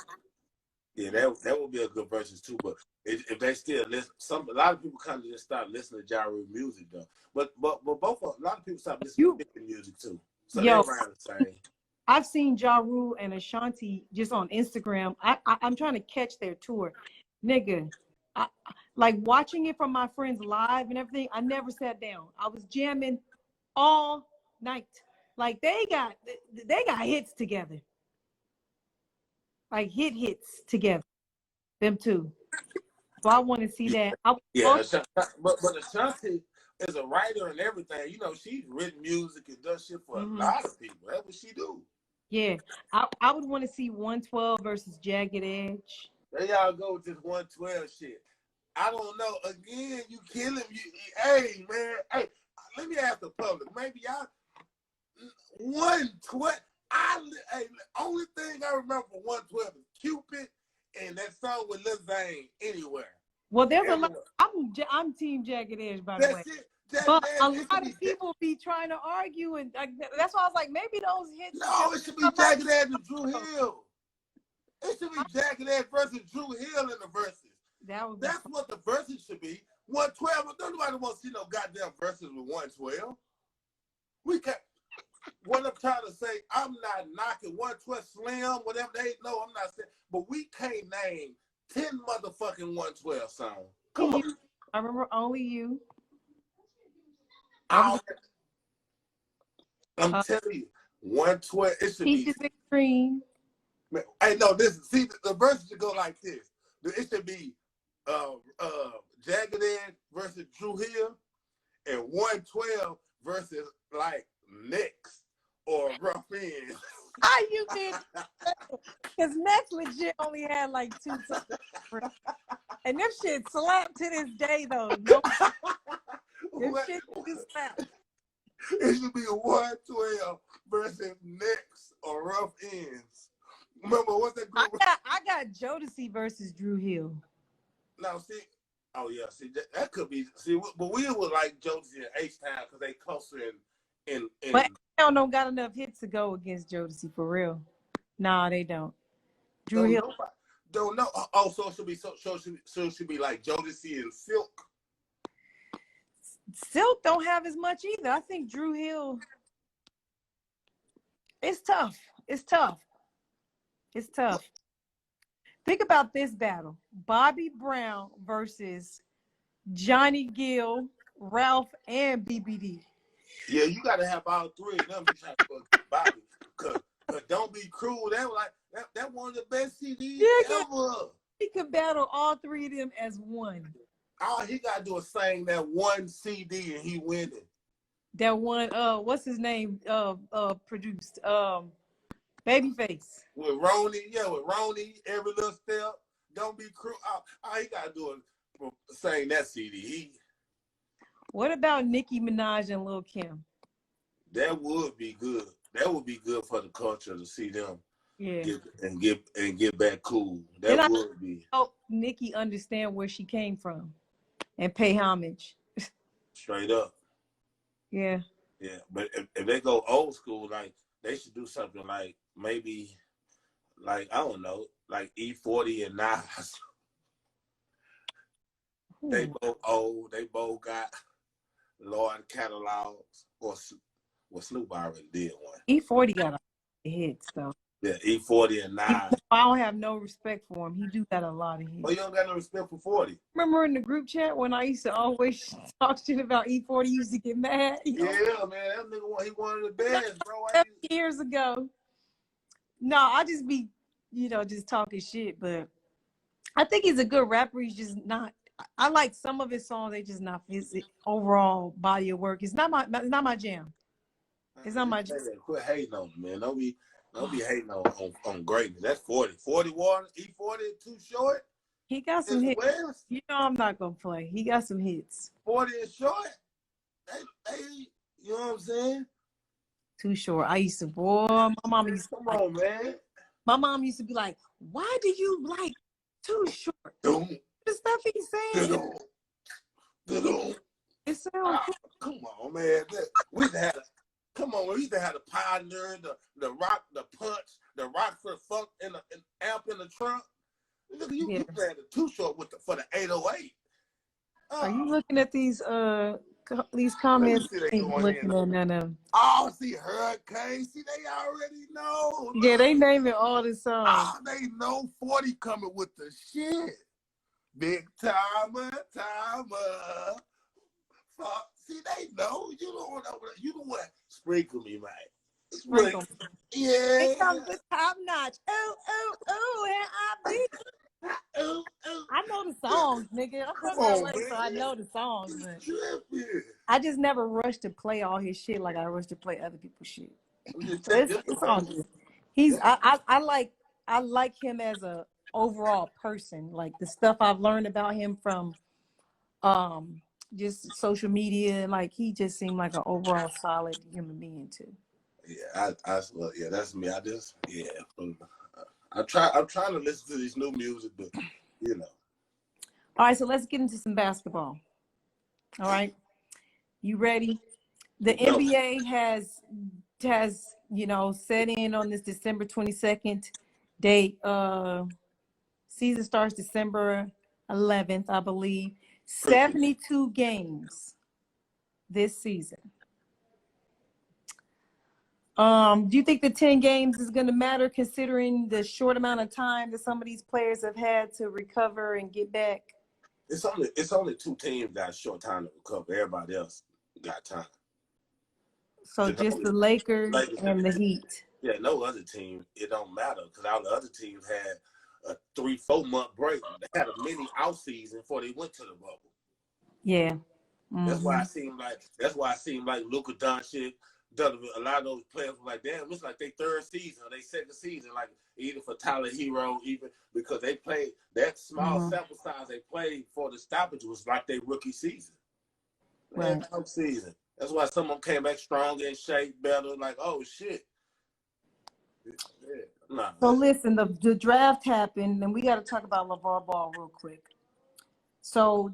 Yeah, that would be a good versus too. But if they still listen, a lot of people kind of just start listening to Ja Rule music though. But both a lot of people start listening to music too. So they're around the same. I've seen Ja Rule and Ashanti just on Instagram. I'm trying to catch their tour, nigga. Like watching it from my friends live and everything. I never sat down. I was jamming all night. Like they got hits together. Like hits together. Them two. So I want to see that. But Ashanti is a writer and everything. She's written music and done shit for a lot of people. That's what she do. Yeah. I would want to see 112 versus Jagged Edge. There y'all go with this 112 shit. I don't know. Again, you killing me. Hey, man. Hey, let me ask the public. Maybe y'all 112. Only thing I remember from 112 is Cupid and that song with Lil Zane, Anywhere. Well, there's a lot. I'm Team Jagged Edge, by the way. But a lot of people be trying to argue, and that's why I was like, maybe those hits. No, it should be Jagged Edge and Drew Hill. It should be Jagged Edge versus Drew Hill in the verses. That's what the verses should be. 112. Nobody wants to see no goddamn verses with 112. We can't. What I'm trying to say, I'm not knocking 112 Slim, whatever they know. I'm not saying, but we can't name 10 motherfucking 112 songs. Come on. I remember Only You. I'm telling you, 112. It should be Extreme. Hey, no, the verses should go like this. It should be Jagged Edge versus Drew Hill and 112 versus like Next or Rough End. How you did? Because Next legit only had like 2 songs. And them shit slapped to this day though. Them shit just slapped. It should be 112 versus Knicks or Rough Ends. Remember, what's that group? I got Jodeci versus Drew Hill. Now, see, oh yeah, see that could be. See, but we would like Jodeci and H-Town because they closer in. But H-Town don't got enough hits to go against Jodeci for real. Nah, they don't. Drew Hill. Don't know. Oh, so it should be it should be like Jodeci and Silk. Silk don't have as much either. I think Drew Hill. It's tough. It's tough. It's tough. Think about this battle: Bobby Brown versus Johnny Gill, Ralph, and BBD. Yeah, you got to have all three of them to try to get Bobby. Cause Don't Be Cruel. That one of the best CDs ever. He could battle all three of them as one. All he got to do is sing that one CD and he winning. That one, what's his name? Produced Babyface. With Ronnie, Every Little Step. Don't Be Cruel. All he got to do is sing that CD. What about Nicki Minaj and Lil' Kim? That would be good. That would be good for the culture to see them. Yeah. Get back cool. That would be. Help Nicki understand where she came from and pay homage. Straight up. Yeah. Yeah, but if they go old school, like they should do something like maybe, like I don't know, like E40 and Nas. They both old. They both got Lord catalogs. Or Snoop already did one. E40 got a lot of hits though. Yeah, E40 and Nas. I don't have no respect for him. He do got a lot of hits. Well, you don't got no respect for 40. Remember in the group chat when I used to always talk shit about E40, he used to get mad. Yeah, man, that nigga, he one of the best, bro. 7 years ago. No, I just be, just talking shit, but I think he's a good rapper. He's just not. I like some of his songs. They just not his overall body of work. It's not my jam. It's not my jam. Quit hating on him, man. Don't be hating on greatness. That's 40. 40 water, E40 too short. He got some hits. West. I'm not gonna play. He got some hits. 40 is short. Hey, you know what I'm saying? Too short. I used to, my mom used to. Come on, man. My mom used to be like, "Why do you like Too Short?" The stuff he's saying. It sounds. Come on, man. We used to have. Come on, we used to have the Pioneer, the Rock, the Punch, the Rockford Funk, and the amp in the trunk. Look, you playing the Too Short for the 808. Are you looking at these comments? Looking at none of them. Oh, see Hurricane. See, they already know. Yeah, they naming all the songs. Oh, they know 40 coming with the shit. Big timer. Fuck. See, they know. You don't want to. You don't want to sprinkle me, man. Sprinkle. Yeah. Here comes the top notch. Ooh, and I be. Ooh. I know the songs, nigga. I'm from LA, so I know the songs. But I just never rush to play all his shit like I rush to play other people's shit. It's all good. I like him as a overall person. Like the stuff I've learned about him from just social media, like he just seemed like an overall solid human being too. Yeah, yeah, that's me. I'm trying to listen to this new music, but All right, so let's get into some basketball. All right, you ready? The NBA has set in on this December 22nd date. Season starts December 11th, I believe. 72 games this season. Do you think the 10 games is going to matter considering the short amount of time that some of these players have had to recover and get back? It's only two teams got a short time to recover. Everybody else got time. So just the Lakers and the Heat. Yeah, no other team, it don't matter because all the other teams had a 3-4 month break. They had a mini off season before they went to the bubble. Yeah. Mm-hmm. That's why it seemed like Luka Doncic, a lot of those players were like, damn, it's like their third season or their second season, like either for Tyler Hero, even because they played that small sample size they played for the stoppage was like their rookie season. Right. Season. That's why some of them came back stronger in shape, better. Like, oh shit. Yeah. Nah, So listen, the draft happened, and we got to talk about LeVar Ball real quick. So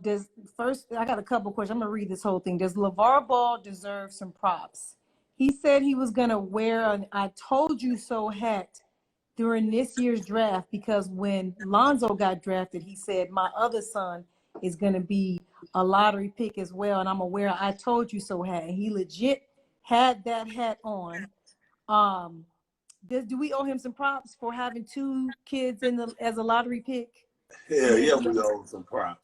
I got a couple questions. I'm gonna read this whole thing. Does LeVar Ball deserve some props? He said he was gonna wear an "I told you so" hat during this year's draft because when Lonzo got drafted, he said my other son is gonna be a lottery pick as well, and I'm gonna wear "I told you so" hat. And he legit had that hat on. Do we owe him some props for having two kids as a lottery pick? yeah, we owe him some props.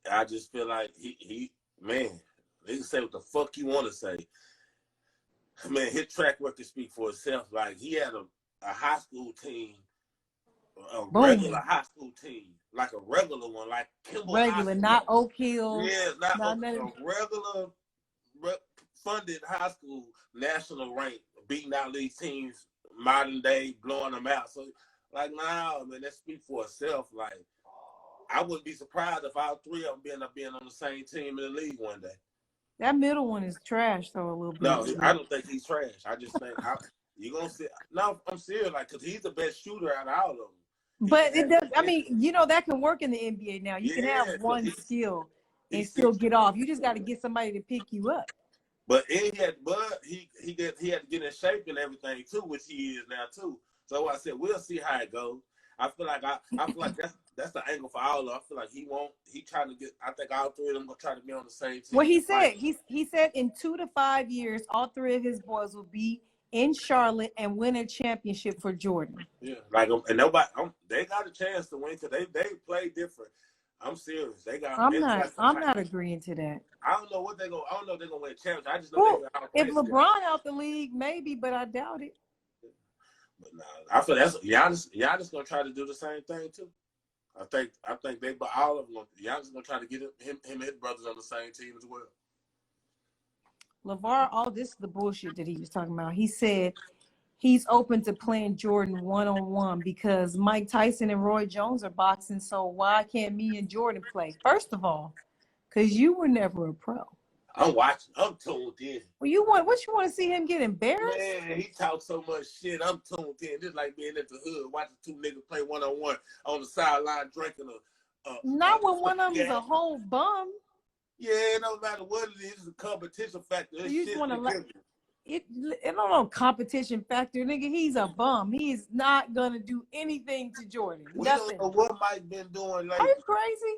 I just feel like he man, they can say what the fuck you want to say. Man, his track record speak for itself. Like he had a high school team, regular high school team, like a regular one, like Kimball regular, not Oak Hill. Yeah, not a regular funded high school, national rank, beating out these teams, modern day, blowing them out. So, like, nah, man, that speak for itself. Like, I wouldn't be surprised if all three of them end up being on the same team in the league one day. That middle one is trash, though, a little bit. No, I don't think he's trash. I just think you're going to see. No, I'm serious, like, because he's the best shooter out of all of them. But it does. I mean, you know, that can work in the NBA now. You can have one skill and still get off. You just got to get somebody to pick you up. But he had to get in shape and everything too, which he is now too. So I said we'll see how it goes. I feel like that's the angle for all of them. I feel like he trying to get. I think all three of them gonna try to be on the same team. Well, he said in 2 to 5 years, all three of his boys will be in Charlotte and win a championship for Jordan. Yeah, like and nobody, they got a chance to win because they play different. I'm serious. I'm not agreeing to that. I don't know if they're gonna win a championship. I just know if LeBron out the league, maybe, but I doubt it. But nah, I feel that's Giannis gonna try to do the same thing too. I think all of them. Giannis gonna try to get him and his brothers on the same team as well. LeVar, this is the bullshit that he was talking about. He said he's open to playing Jordan one-on-one because Mike Tyson and Roy Jones are boxing, so why can't me and Jordan play? First of all, because you were never a pro. I'm watching. I'm tuned in. Well, you want to see him get embarrassed? Man, he talks so much shit. I'm tuned in. This like being at the hood, watching two niggas play one-on-one on the sideline, drinking not when one of them is a whole bum. Yeah, it don't matter what it is. It's a competition factor. So you just want to it don't know competition factor, nigga. He's a bum. He's not gonna do anything to Jordan. We Nothing. don't know what Mike been doing lately. Are you crazy?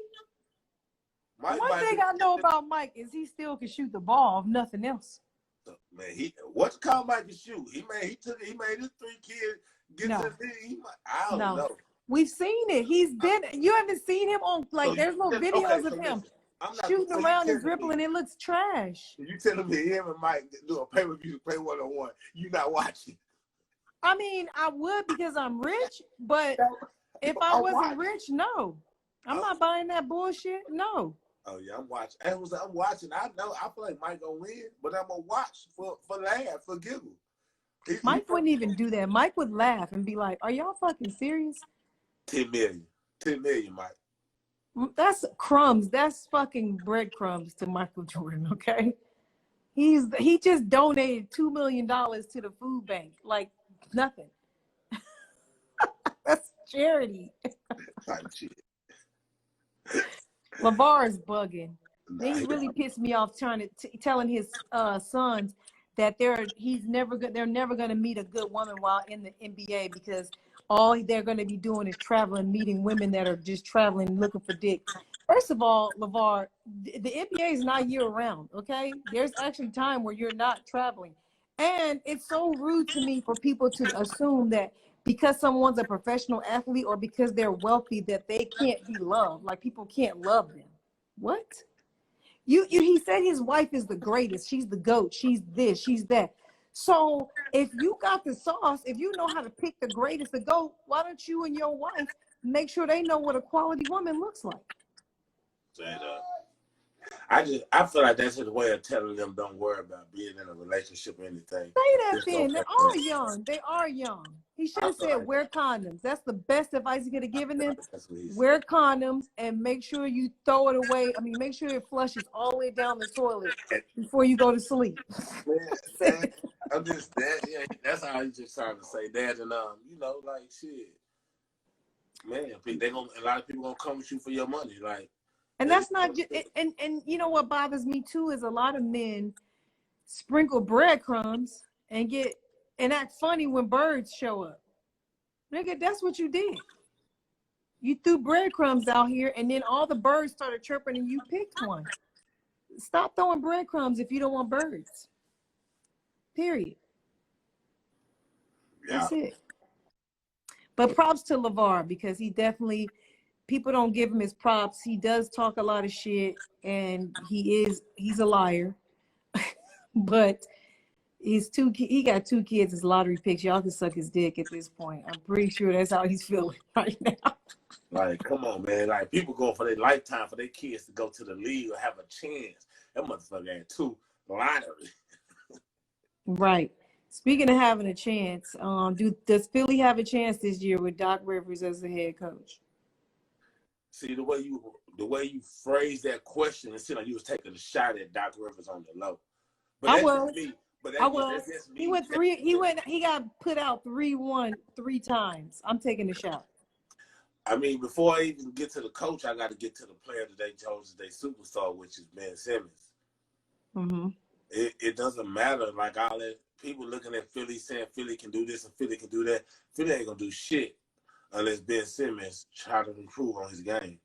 One thing I know about Mike is he still can shoot the ball, if nothing else. Man, what's called Mike to shoot? He made his 3 kids get to the league. I don't know. We've seen it. You haven't seen him on there's no videos of him shooting around and dribbling. It looks trash. You telling me him and Mike do a pay-per-view to play one-on-one? You not watching? I mean, I would because I'm rich, but if I wasn't rich, no. I'm not buying that bullshit. No. Oh yeah, I'm watching. I'm watching. I feel like Mike gonna win, but I'm gonna watch for laugh, for giggle. Mike wouldn't even do that. Mike would laugh and be like, "Are y'all fucking serious?" 10 million, Mike. That's crumbs. That's fucking breadcrumbs to Michael Jordan. Okay, he just donated $2 million to the food bank, like nothing. That's charity. Type shit. LeVar is bugging. He really pissed me off telling his sons that they're never going to meet a good woman while in the NBA because all they're going to be doing is traveling, meeting women that are just traveling looking for dick. First of all, LeVar, the NBA is not year round, okay? There's actually time where you're not traveling. And it's so rude to me for people to assume that because someone's a professional athlete or because they're wealthy that they can't be loved. Like people can't love them. What? He said his wife is the greatest. She's the GOAT. She's this, she's that. So if you got the sauce, if you know how to pick the greatest, the GOAT, why don't you and your wife make sure they know what a quality woman looks like? I feel like that's his way of telling them don't worry about being in a relationship or anything. Say that Just then. don't They play are with it. young. They are young. He should I have feel said like wear condoms. That's the best advice he could have given them. that's what he said. Wear condoms and make sure you throw it away. I mean, make sure it flushes all the way down the toilet before you go to sleep. Man, I'm just that. Yeah, that's how he's just trying to say that, and you know, like shit, man. A lot of people gonna come with you for your money, like. And that's not just, and you know what bothers me too is a lot of men sprinkle breadcrumbs and act funny when birds show up. Nigga, that's what you did. You threw breadcrumbs out here and then all the birds started chirping and you picked one. Stop throwing breadcrumbs if you don't want birds. Period. Yeah. That's it. But props to LaVar because he definitely, people don't give him his props. He does talk a lot of shit and he's a liar. But he got 2 kids, his lottery picks. Y'all can suck his dick at this point. I'm pretty sure that's how he's feeling right now. Like, come on, man. Like, people going for their lifetime for their kids to go to the league or have a chance. That motherfucker had 2 lottery. Right. Speaking of having a chance, does Philly have a chance this year with Doc Rivers as the head coach? See, the way you phrased that question, it seemed like you was taking a shot at Doc Rivers on the low. But I that's was. just me. But I that's was. just me. He got put out 3-1 3 times. I'm taking the shot. I mean, before I even get to the coach, I got to get to the player that they chose as their superstar, which is Ben Simmons. Mm-hmm. It doesn't matter. Like all that people looking at Philly saying Philly can do this and Philly can do that. Philly ain't gonna do shit unless Ben Simmons try to improve on his game.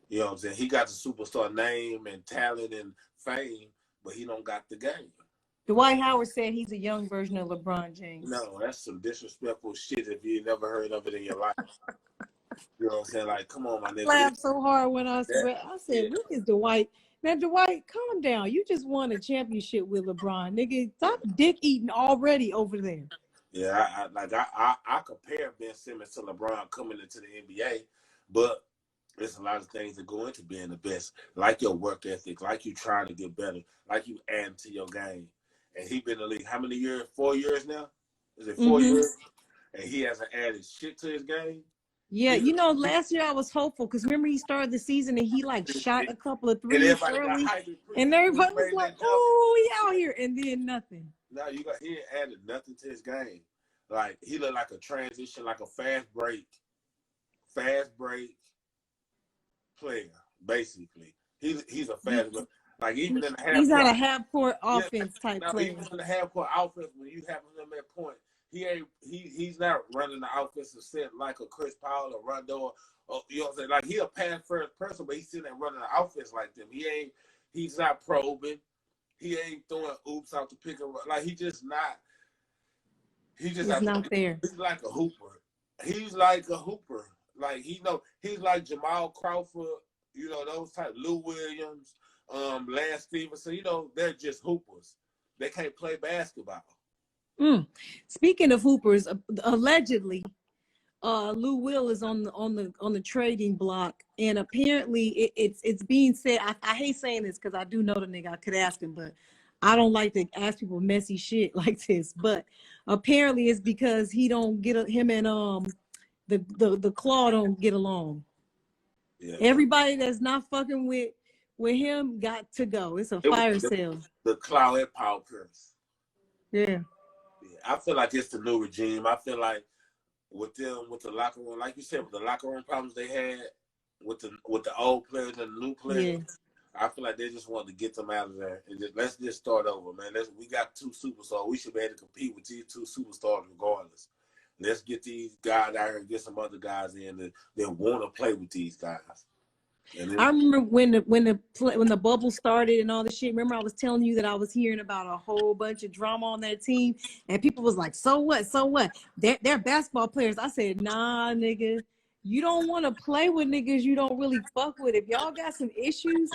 You know what I'm saying? He got the superstar name and talent and fame, but he don't got the game. Dwight Howard said he's a young version of LeBron James. No, that's some disrespectful shit if you never heard of it in your life. You know what I'm saying? Like, come on, my nigga. I laughed so hard when I said, "What is Dwight?" Now, Dwight, calm down. You just won a championship with LeBron, nigga. Stop dick eating already over there. Yeah, I compare Ben Simmons to LeBron coming into the NBA, but there's a lot of things that go into being the best, like your work ethic, like you trying to get better, like you add to your game. And he been in the league how many years? 4 years now? Is it 4 years? And he hasn't added shit to his game. Yeah, you know, last year I was hopeful because remember he started the season and he like shot a couple of threes early, and everybody was like, "Oh, he out here," and then nothing. No, he ain't added nothing to his game. Like he looked like a transition, like a fast break player. Basically, he's a fast break. Like even in the half, he's not a half court offense type player. Even in the half court offense, when you have him at point. He's not running the offensive set like a Chris Paul or Rondo or you know what I'm saying? Like he a pass first person, but he's still not running the offense like them. He's not probing. He ain't throwing oops out the pick and roll. Like he's not there. He's like a hooper. Like he's like Jamal Crawford, you know, those type Lou Williams, Lance Stevenson, you know, they're just hoopers. They can't play basketball. Speaking of hoopers, allegedly, Lou Will is on the trading block, and apparently it's being said. I hate saying this because I do know the nigga. I could ask him, but I don't like to ask people messy shit like this. But apparently it's because he don't get him and the Claw don't get along. Yeah. Everybody that's not fucking with him got to go. It's a fire sale. The Claw and Paul Pierce. Yeah. I feel like it's the new regime. I feel like with the locker room, like you said, with the locker room problems they had with the old players and the new players, I feel like they just wanted to get them out of there and let's just start over, man. We got 2 superstars. We should be able to compete with these 2 superstars regardless. Let's get these guys out here and get some other guys in that want to play with these guys. I remember when the bubble started and all the shit. Remember, I was telling you that I was hearing about a whole bunch of drama on that team, and people was like, "So what? So what? They're basketball players." I said, "Nah, nigga, you don't want to play with niggas you don't really fuck with. If y'all got some issues,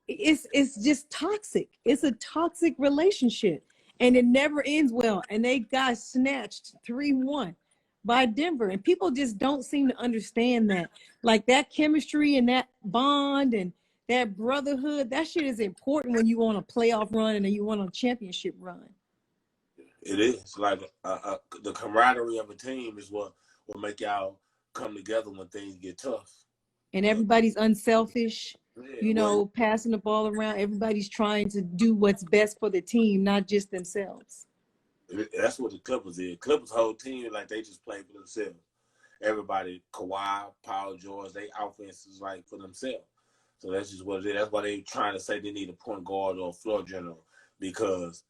it's just toxic. It's a toxic relationship, and it never ends well." And they got snatched 3-1 by Denver, and people just don't seem to understand that. Like that chemistry and that bond, and that brotherhood, that shit is important when you want a playoff run and then you want a championship run. It is like the camaraderie of a team is what will make y'all come together when things get tough. And everybody's unselfish, Yeah, passing the ball around. Everybody's trying to do what's best for the team, not just themselves. that's what the Clippers is. Clippers whole team like they just play for themselves. Everybody, Kawhi, Paul George, they offense is like for themselves. So that's just what it is. That's why they trying to say they need a point guard or a floor general, because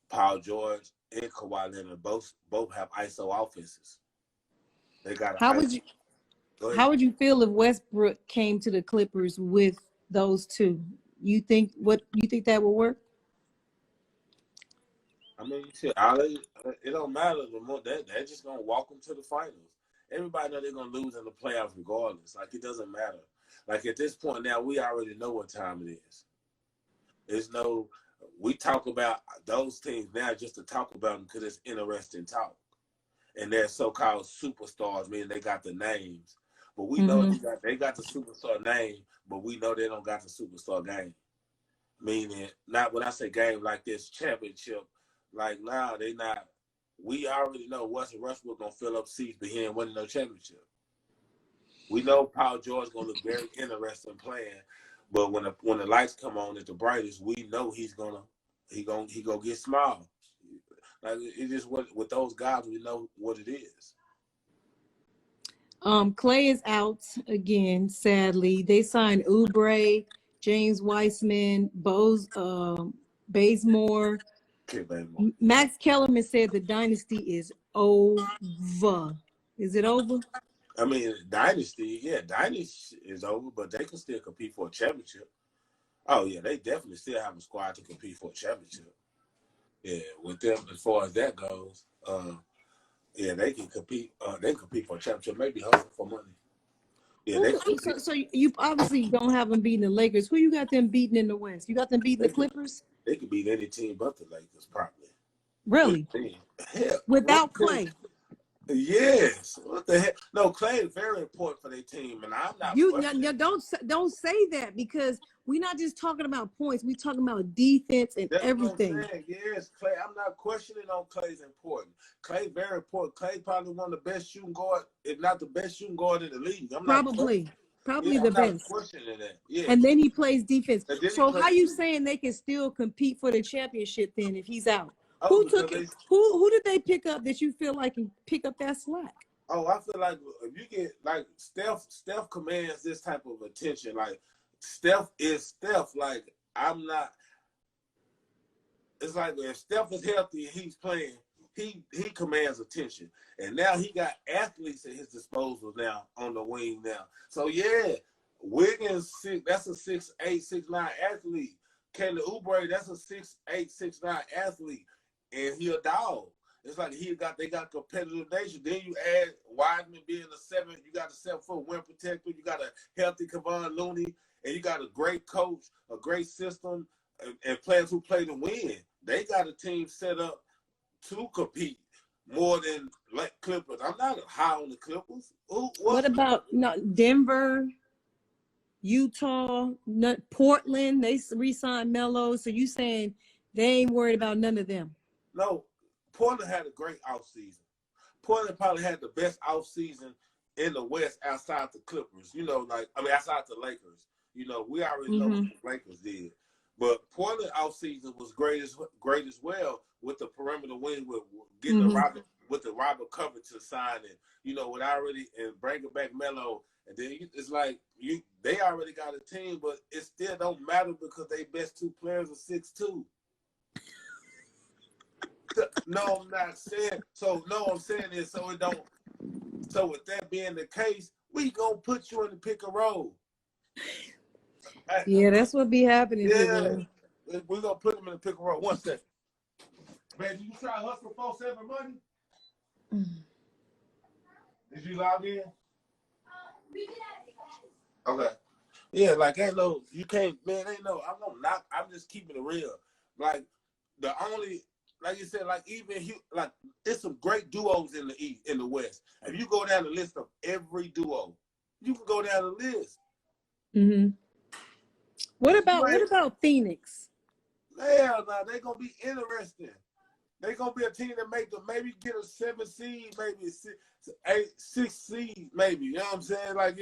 Paul George and Kawhi Leonard both have ISO offenses. They got How an would ISO. you how would you feel if Westbrook came to the Clippers with those two? You think that would work? I mean, shit, it don't matter. The more they're just gonna walk them to the finals. Everybody know they're gonna lose in the playoffs regardless. Like, it doesn't matter. Like, at this point now, we already know what time it is. We talk about those teams now just to talk about them because it's interesting talk. And they're so-called superstars, meaning they got the names. But we know they got the superstar name, but we know they don't got the superstar game. Meaning, not when I say game like this, championship, like, nah, they not. We already know Westbrook gonna fill up seats, but he ain't winning no championship. We know Paul George gonna look very interesting playing, but when the lights come on at the brightest, we know he gonna get small. Like, it just with those guys, we know what it is. Clay is out again, sadly. They signed Oubre, James Wiseman, Bazemore. Max Kellerman said the dynasty is over. Is it over? I mean, dynasty is over, but they can still compete for a championship. Oh yeah, they definitely still have a squad to compete for a championship. Yeah, with them, as far as that goes, yeah, they can compete. They can compete for a championship, maybe hustle for money. Yeah, so you obviously don't have them beating the Lakers. Who you got them beating in the West? You got them beating the Clippers? They could beat any team but the Lakers, probably. Really? Hell, without Clay? Yes. What the heck? No, Clay is very important for their team, and I'm not. Don't say that, because we're not just talking about points. We're talking about defense and everything. What I'm saying. Yes, Clay. I'm not questioning on Clay's important. Clay very important. Clay probably one of the best shooting guard, if not the best shooting guard in the league. Probably the best. I'm not questioning that. Yeah. And then he plays defense. So how you saying they can still compete for the championship then if he's out? Who took it? Who did they pick up that you feel like can pick up that slack? Oh, I feel like if you get like Steph commands this type of attention. Like, Steph is Steph. Like, I'm not. It's like if Steph is healthy and he's playing, he commands attention. And now he got athletes at his disposal now on the wing now. So yeah, Wiggins, that's a 6'8", 6'9" athlete. Kelly Oubre, that's a 6'8", 6'9" athlete. And he a dog. It's like they got competitive nature. Then you add Wiseman being a 7, you got a 7-foot rim protector, you got a healthy Kevon Looney, and you got a great coach, a great system, and players who play to win. They got a team set up to compete more than like Clippers. I'm not high on the Clippers. What about Denver, Utah, Portland? They re-signed Melo. So you saying they ain't worried about none of them? No, Portland had a great offseason. Portland probably had the best offseason in the West outside the Clippers. Outside the Lakers. We already know what the Lakers did. But Portland offseason was great as well, with the perimeter wing, with getting the Robert Covington signing, and bringing back Melo. And then it's like they already got a team, but it still don't matter because they best two players are 6'2". No, I'm not saying. So no, I'm saying is so it don't. So with that being the case, we gonna put you in the pick and roll. Yeah, that's what be happening. Yeah, we're gonna put them in the pick and roll. 1 second. Man, did you try to hustle 4-7 money? Did you log in? Okay. Yeah, like ain't no, you can't, man. Ain't no. I'm just keeping it real. Like like you said, like even like there's some great duos in the East, in the West. If you go down the list of every duo, you can go down the list. What about Phoenix? Hell no, they gonna be interesting. They gonna be a team that maybe get a 7 seed, maybe a 6 seed, maybe. You know what I'm saying? Like,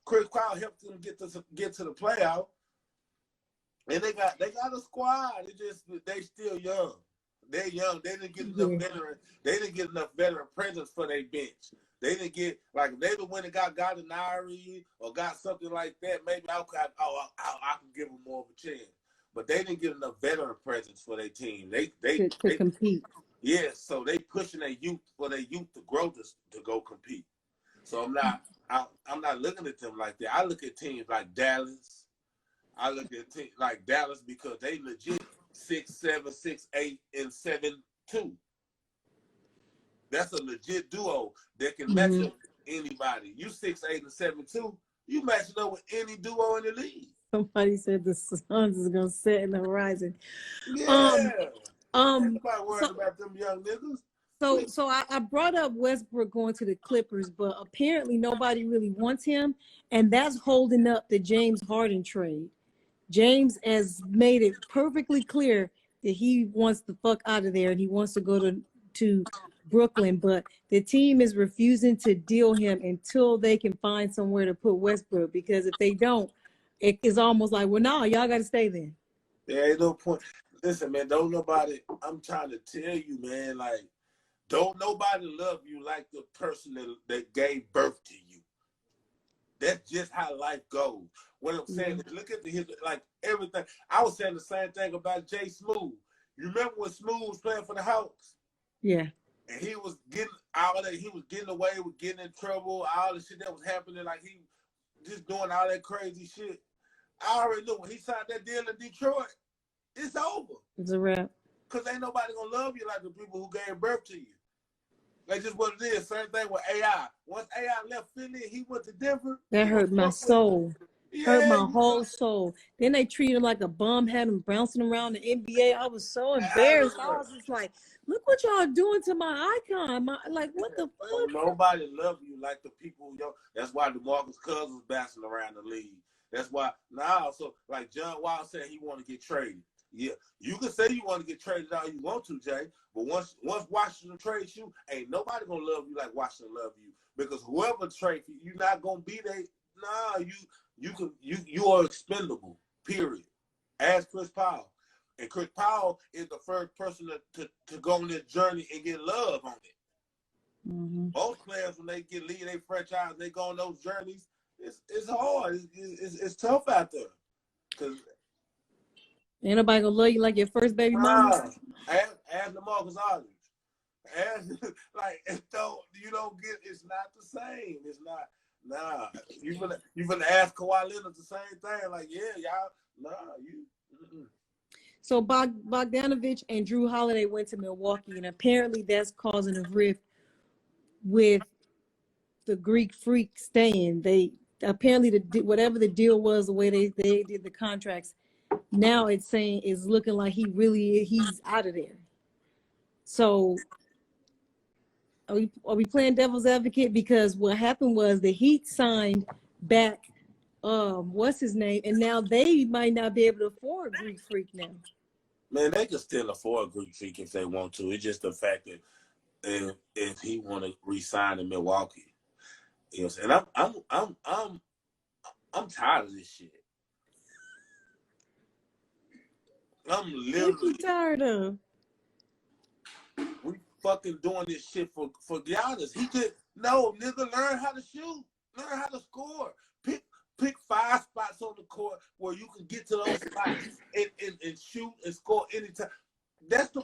Chris Paul helped them get to the playoff. And they got a squad. They still young. They're young. They didn't get enough veteran. They didn't get enough veteran presence for their bench. They didn't get like if they the one that got Gallinari or got something like that. Maybe I can give them more of a chance. But they didn't get enough veteran presence for their team. They compete. Yeah, so they pushing their youth to grow to go compete. So I'm not looking at them like that. I look at teams like Dallas. I look at teams like Dallas because they legit 6'7", 6'8", and 7'2". That's a legit duo that can match up with anybody. You 6'8" and 7'2", you matching up with any duo in the league. Somebody said the Suns is gonna set in the horizon. Yeah. Nobody worried about them young niggas. So I brought up Westbrook going to the Clippers, but apparently nobody really wants him, and that's holding up the James Harden trade. James has made it perfectly clear that he wants the fuck out of there and he wants to go to Brooklyn, but the team is refusing to deal him until they can find somewhere to put Westbrook, because if they don't, it is almost like, well, no, y'all got to stay then. There ain't no point. Listen, man, I'm trying to tell you, man, like, don't nobody love you like the person that gave birth to you. That's just how life goes. What I'm saying is, look at like everything. I was saying the same thing about Jay Smooth. You remember when Smooth was playing for the Hawks? Yeah. And he was getting all that. He was getting away with getting in trouble. All the shit that was happening, like he just doing all that crazy shit. I already knew when he signed that deal in Detroit, it's over. It's a wrap. Because ain't nobody going to love you like the people who gave birth to you. That's just what it is. Same thing with AI. Once AI left Philly and he went to Denver. That hurt my soul. Hurt my whole soul. Then they treated him like a bum, had him bouncing around the NBA. I was so embarrassed. I was just like, look what y'all doing to my icon. What the fuck? Nobody love you like the people. That's why DeMarcus Cousins bouncing around the league. That's why now. So like John Wall said, he want to get traded. Yeah, you can say you want to get traded all you want to, Jay. But once Washington trades you, ain't nobody gonna love you like Washington love you. Because whoever trades you, you're not gonna be there. Nah, you are expendable. Period. Ask Chris Paul, and Chris Paul is the first person to go on this journey and get love on it. Mm-hmm. Most players, when they get lead their franchise, they go on those journeys. It's hard. It's tough out there. Cause ain't nobody gonna love you like your first baby mama. Ask DeMarcus Aldridge. You don't get. It's not the same. It's not. Nah, you gonna ask Kawhi Leonard the same thing? Like, yeah, y'all. Nah, you. Mm-mm. So Bogdanovich and Drew Holiday went to Milwaukee, and apparently that's causing a rift with the Greek Freak staying. They apparently whatever the deal was, the way they did the contracts. Now it's looking like he's out of there. So are we playing devil's advocate? Because what happened was the Heat signed back what's his name, and now they might not be able to afford Greek Freak now. Man, they can still afford Greek Freak if they want to. It's just the fact that if he want to re-sign in Milwaukee, you know what I'm saying? I'm tired of this shit. I'm literally what you tired of. We fucking doing this shit for Giannis. He just nigga, learn how to shoot, learn how to score. Pick 5 spots on the court where you can get to those spots and shoot and score anytime. That's the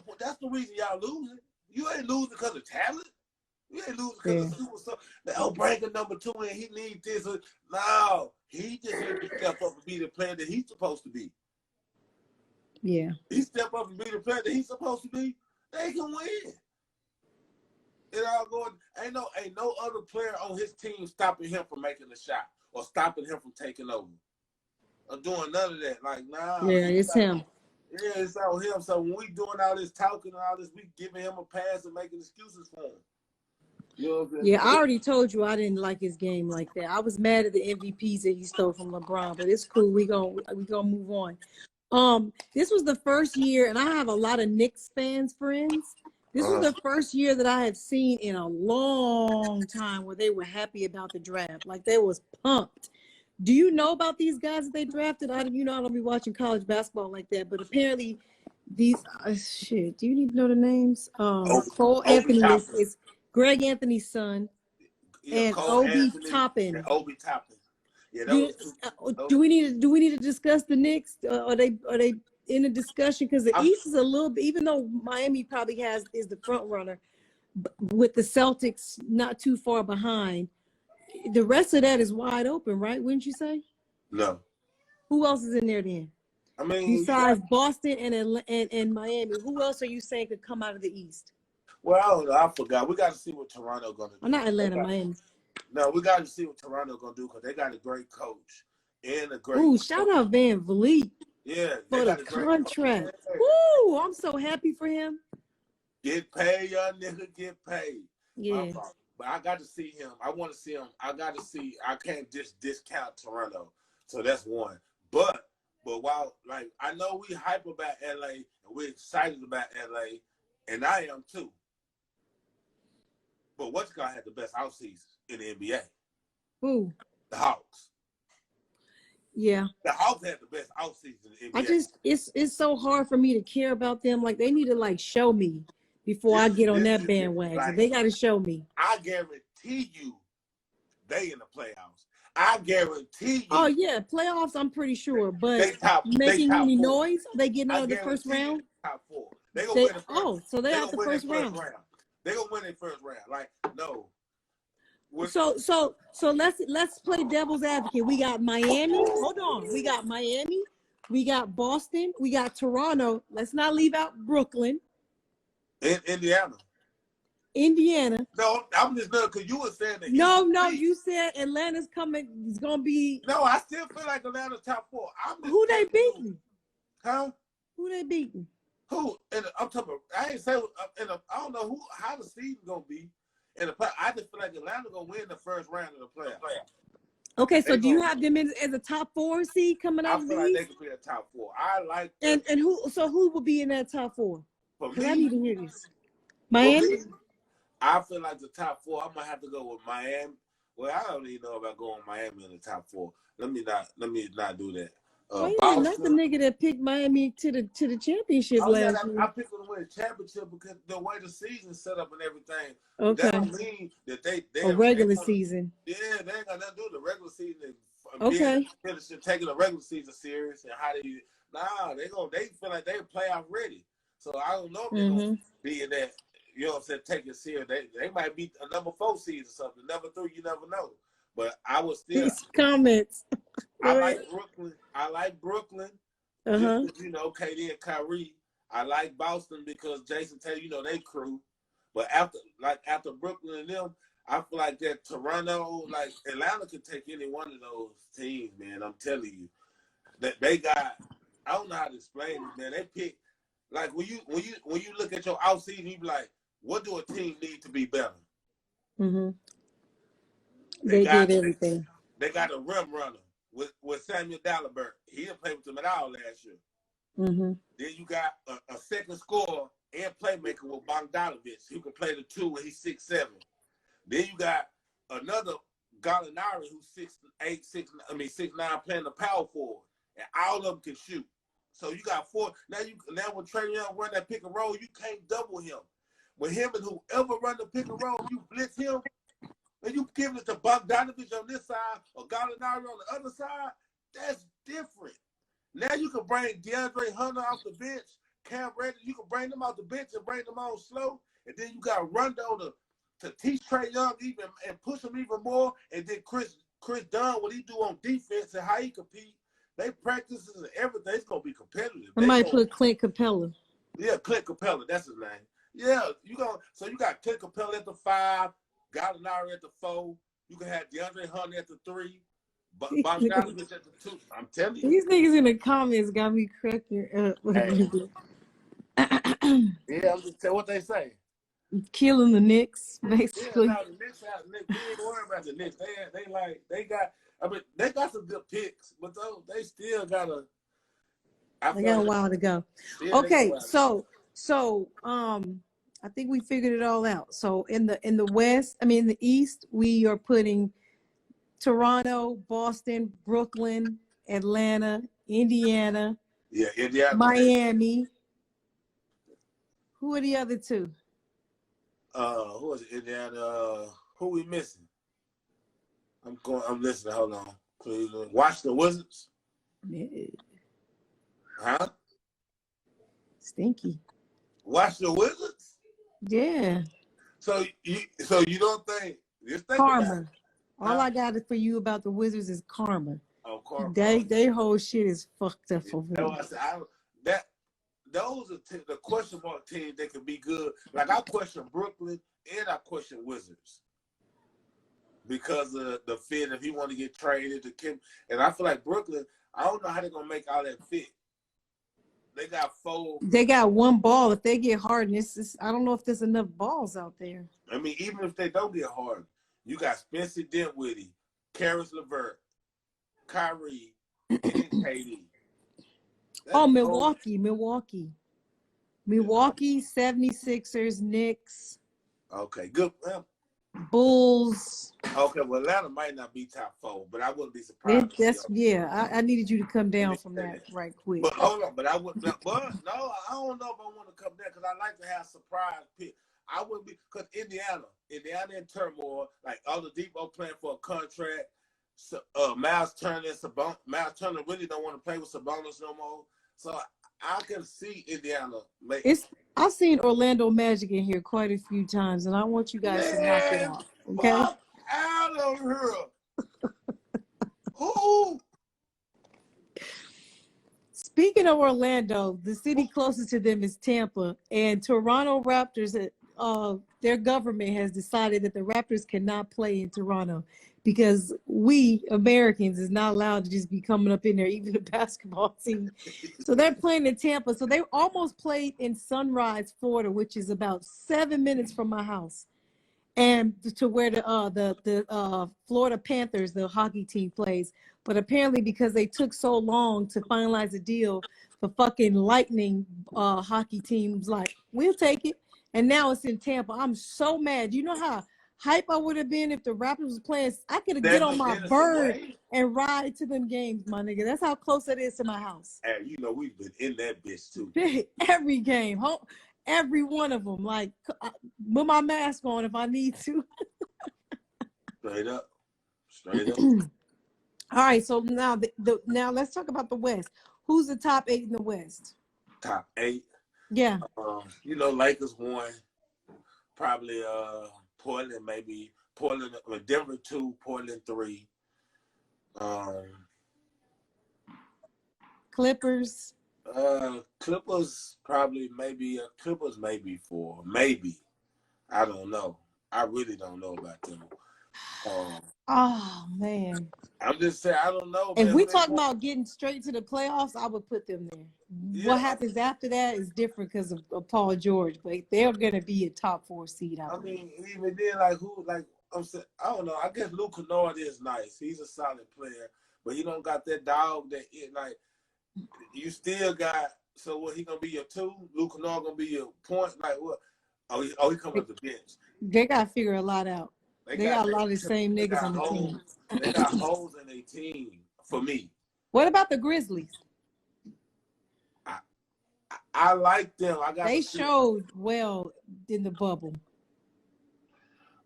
reason y'all losing. You ain't losing because of talent. You ain't losing because of superstar. They'll bring a number 2 in. He needs this. No, he just need to step up and be the player that he's supposed to be. Yeah. He step up and be the player that he's supposed to be. They can win. It all going. Ain't no other player on his team stopping him from making a shot or stopping him from taking over or doing none of that. Like, nah. Yeah, it's him. Yeah, it's all him. So when we doing all this talking and all this, we giving him a pass and making excuses for him. You know what I'm saying? Yeah, I already told you I didn't like his game like that. I was mad at the MVPs that he stole from LeBron, but it's cool. We gonna move on. This was the first year, and I have a lot of Knicks fans friends. This was the first year that I have seen in a long time where they were happy about the draft. Like they was pumped. Do you know about these guys that they drafted? I don't be watching college basketball like that, but apparently these shit. Do you need to know the names? Cole Anthony is Greg Anthony's son, and Cole Obi Anthony Toppin. and Obi Toppin. Yeah, Do we need to discuss the Knicks? Are they in a discussion? Because the East is a little bit, even though Miami probably is the front runner, with the Celtics not too far behind. The rest of that is wide open, right? Wouldn't you say? No. Who else is in there then? I mean, besides Boston and Miami, who else are you saying could come out of the East? Well, I don't know. I forgot. We got to see what Toronto gonna do. I'm not Atlanta, Miami. No, we got to see what Toronto gonna do because they got a great coach and a great. Ooh, shout out Van Vliet. Yeah, for the contract. Woo! I'm so happy for him. Get paid, young nigga. Get paid. Yeah. But I got to see him. I want to see him. I can't just discount Toronto. So that's one. But while I know we hype about LA and we're excited about LA, and I am too. But what's gonna have the best offseason in the NBA? Who? The Hawks. Yeah. The Hawks had the best offseason in the NBA. It's so hard for me to care about them. Like they need to show me before I get on that bandwagon. They got to show me. I guarantee you, they in the playoffs. I guarantee you. Oh yeah, playoffs. I'm pretty sure, but making any noise? Are they getting out of the first round? Top four. They gonna win the first. Oh, so they out the first round. They gonna win their first round. No. So let's play devil's advocate. We got Miami. Hold on. We got Miami. We got Boston. We got Toronto. Let's not leave out Brooklyn. Indiana. No, I'm just not because you were saying that. No, you said Atlanta's coming. It's gonna be. No, I still feel like Atlanta's top four. Who they beating? Huh? Who they beating? Who? I'm talking about. I ain't say. I don't know how the season gonna be. I just feel like Atlanta gonna win the first round of the playoffs. Okay, so do you have them as a top 4 seed coming out of the East? I feel like they could be a top 4. I like them. And who will be in that top 4? For me, I need to hear this. Miami? I feel like the top 4. I'm gonna have to go with Miami. Well, I don't even know about going Miami in the top 4. Let me not do that. That's the nigga that picked Miami to the championship last year. I picked them to win the championship because the way the season's set up and everything. Okay. That don't mean that they a regular season. Yeah, they ain't got nothing to do with the regular season. Okay. Taking the regular season serious and how they feel like they playoff ready. So I don't know if they're gonna be in that. You know what I'm saying? Take it serious. They might be a number 4 seed or something. Number 3, you never know. But I was still comments. I like Brooklyn. Just, KD and Kyrie. I like Boston because Jason Tatum, they crew. But after Brooklyn and them, I feel like that Toronto, Atlanta could take any one of those teams, man. I'm telling you. That they got, I don't know how to explain it, man. They pick when you look at your offseason, you be like, what do a team need to be better? Mm-hmm. They did everything. They got a rim runner with Samuel Dalibert. He didn't play with them at all last year. Mm-hmm. Then you got a second scorer and playmaker with Bogdanovich, who can play the 2 when he's 6'7". Then you got another Gallinari who's 6'9", playing the power forward, and all of them can shoot. So you got 4. Now when Trae Young run that pick and roll, you can't double him. With him and whoever run the pick and roll, you blitz him. And you give it to Bogdanovich on this side or Gallinari on the other side, that's different. Now you can bring DeAndre Hunter off the bench, Cam Reddish, you can bring them off the bench and bring them on slow. And then you got Rondo to teach Trae Young even and push him even more. And then Chris Dunn, what he do on defense and how he compete. They practices and everything. It's going to be competitive. I might put Clint Capella. Yeah, Clint Capella. That's his name. Yeah, so you got Clint Capella at the 5. Gallinari at the 4. You can have DeAndre Hunter at the 3. Bogdanovich at the 2. I'm telling you. These niggas in the comments got me cracking up. Hey. Yeah, I'm just telling what they say. killing the Knicks, Yeah, basically. now the Knicks out. We ain't worried about the Knicks. They got. I mean, they got some good picks, but though they still gotta. They got a while to go. Okay, so I think we figured it all out. So in the West, I mean in the East, we are putting Toronto, Boston, Brooklyn, Atlanta, Indiana, Indiana, Miami. Who are the other two? Who was it? Indiana. Who we missing? I'm listening. Hold on. Cleveland. Washington Wizards. Yeah. Huh? Stinky. Washington Wizards. Yeah. So you don't think? Just think Karma. about it. All I got for you about the Wizards is karma. Oh, karma. They whole shit is fucked up for me. Those are the question mark teams that can be good. Like I question Brooklyn and I question Wizards because of the fit. If you want to get traded to Kim, and I feel like Brooklyn, I don't know how they're gonna make all that fit. They got 4. They got one ball. If they get Harden, I don't know if there's enough balls out there. I mean, even if they don't get Harden, you got Spencer Dinwiddie, Karis LeVert, Kyrie, and KD. Milwaukee, 76ers, Knicks. Okay, good. Well, Bulls. okay, well, Atlanta might not be top 4, but I wouldn't be surprised. I needed you to come down from that right quick. But hold on, but I would not. But no, I don't know if I want to come down because I like to have surprise pick. I would be because Indiana in turmoil. Like all the Depot playing for a contract. So, Miles Turner really don't want to play with Sabonis no more. So I can see Indiana. I've seen Orlando Magic in here quite a few times, and I want you guys to knock it off. Okay. Fuck out of here. Who? Speaking of Orlando, the city closest to them is Tampa, and Toronto Raptors. Their government has decided that the Raptors cannot play in Toronto because we Americans is not allowed to just be coming up in there, even the basketball team. So they're playing in Tampa. So they almost played in Sunrise, Florida, which is about 7 minutes from my house, and to where the Florida Panthers, the hockey team, plays. But apparently, because they took so long to finalize a deal, the fucking Lightning hockey team was like, "We'll take it." And now it's in Tampa. I'm so mad. You know how hype I would have been if the Raptors was playing? I could have get on my bird and ride to them games, my nigga. That's how close it is to my house. And you know we've been in that bitch too. Every game, every one of them. Like, with my mask on if I need to. Straight up. All right, so now now let's talk about the West. Who's the top 8 in the West? Top 8. Yeah. Lakers 1. Probably Portland maybe. Denver 2. Portland 3. Clippers. Clippers probably maybe. Clippers maybe 4. Maybe. I don't know. I really don't know about them. Oh man. I'm just saying I don't know. If we talk about getting straight to the playoffs, I would put them there. Yeah. What happens after that is different because of Paul George, but they're gonna be a top 4 seed. I mean, even then, I'm saying, I don't know. I guess Luke Kennard is nice. He's a solid player, but he don't got that dog that you still got. So what? He gonna be your 2? Luke Kennard gonna be your point? Like what? Oh, he come off the bench. They gotta figure a lot out. They got a lot of the same niggas on the team. They got holes in their team for me. What about the Grizzlies? I like them. They showed well in the bubble.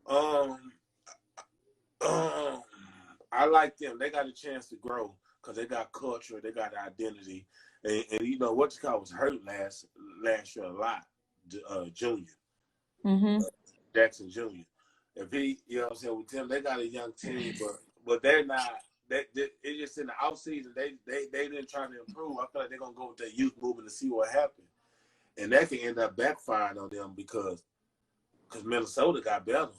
I like them. They got a chance to grow because they got culture. They got identity. And you know what was hurt last year a lot. Junior. Mm-hmm. Jackson Jr. If he, you know what I'm saying, with them, they got a young team, but they're not. It's just in the offseason, they didn't try to improve. I feel like they're gonna go with their youth movement to see what happens, and that can end up backfiring on them because Minnesota got better.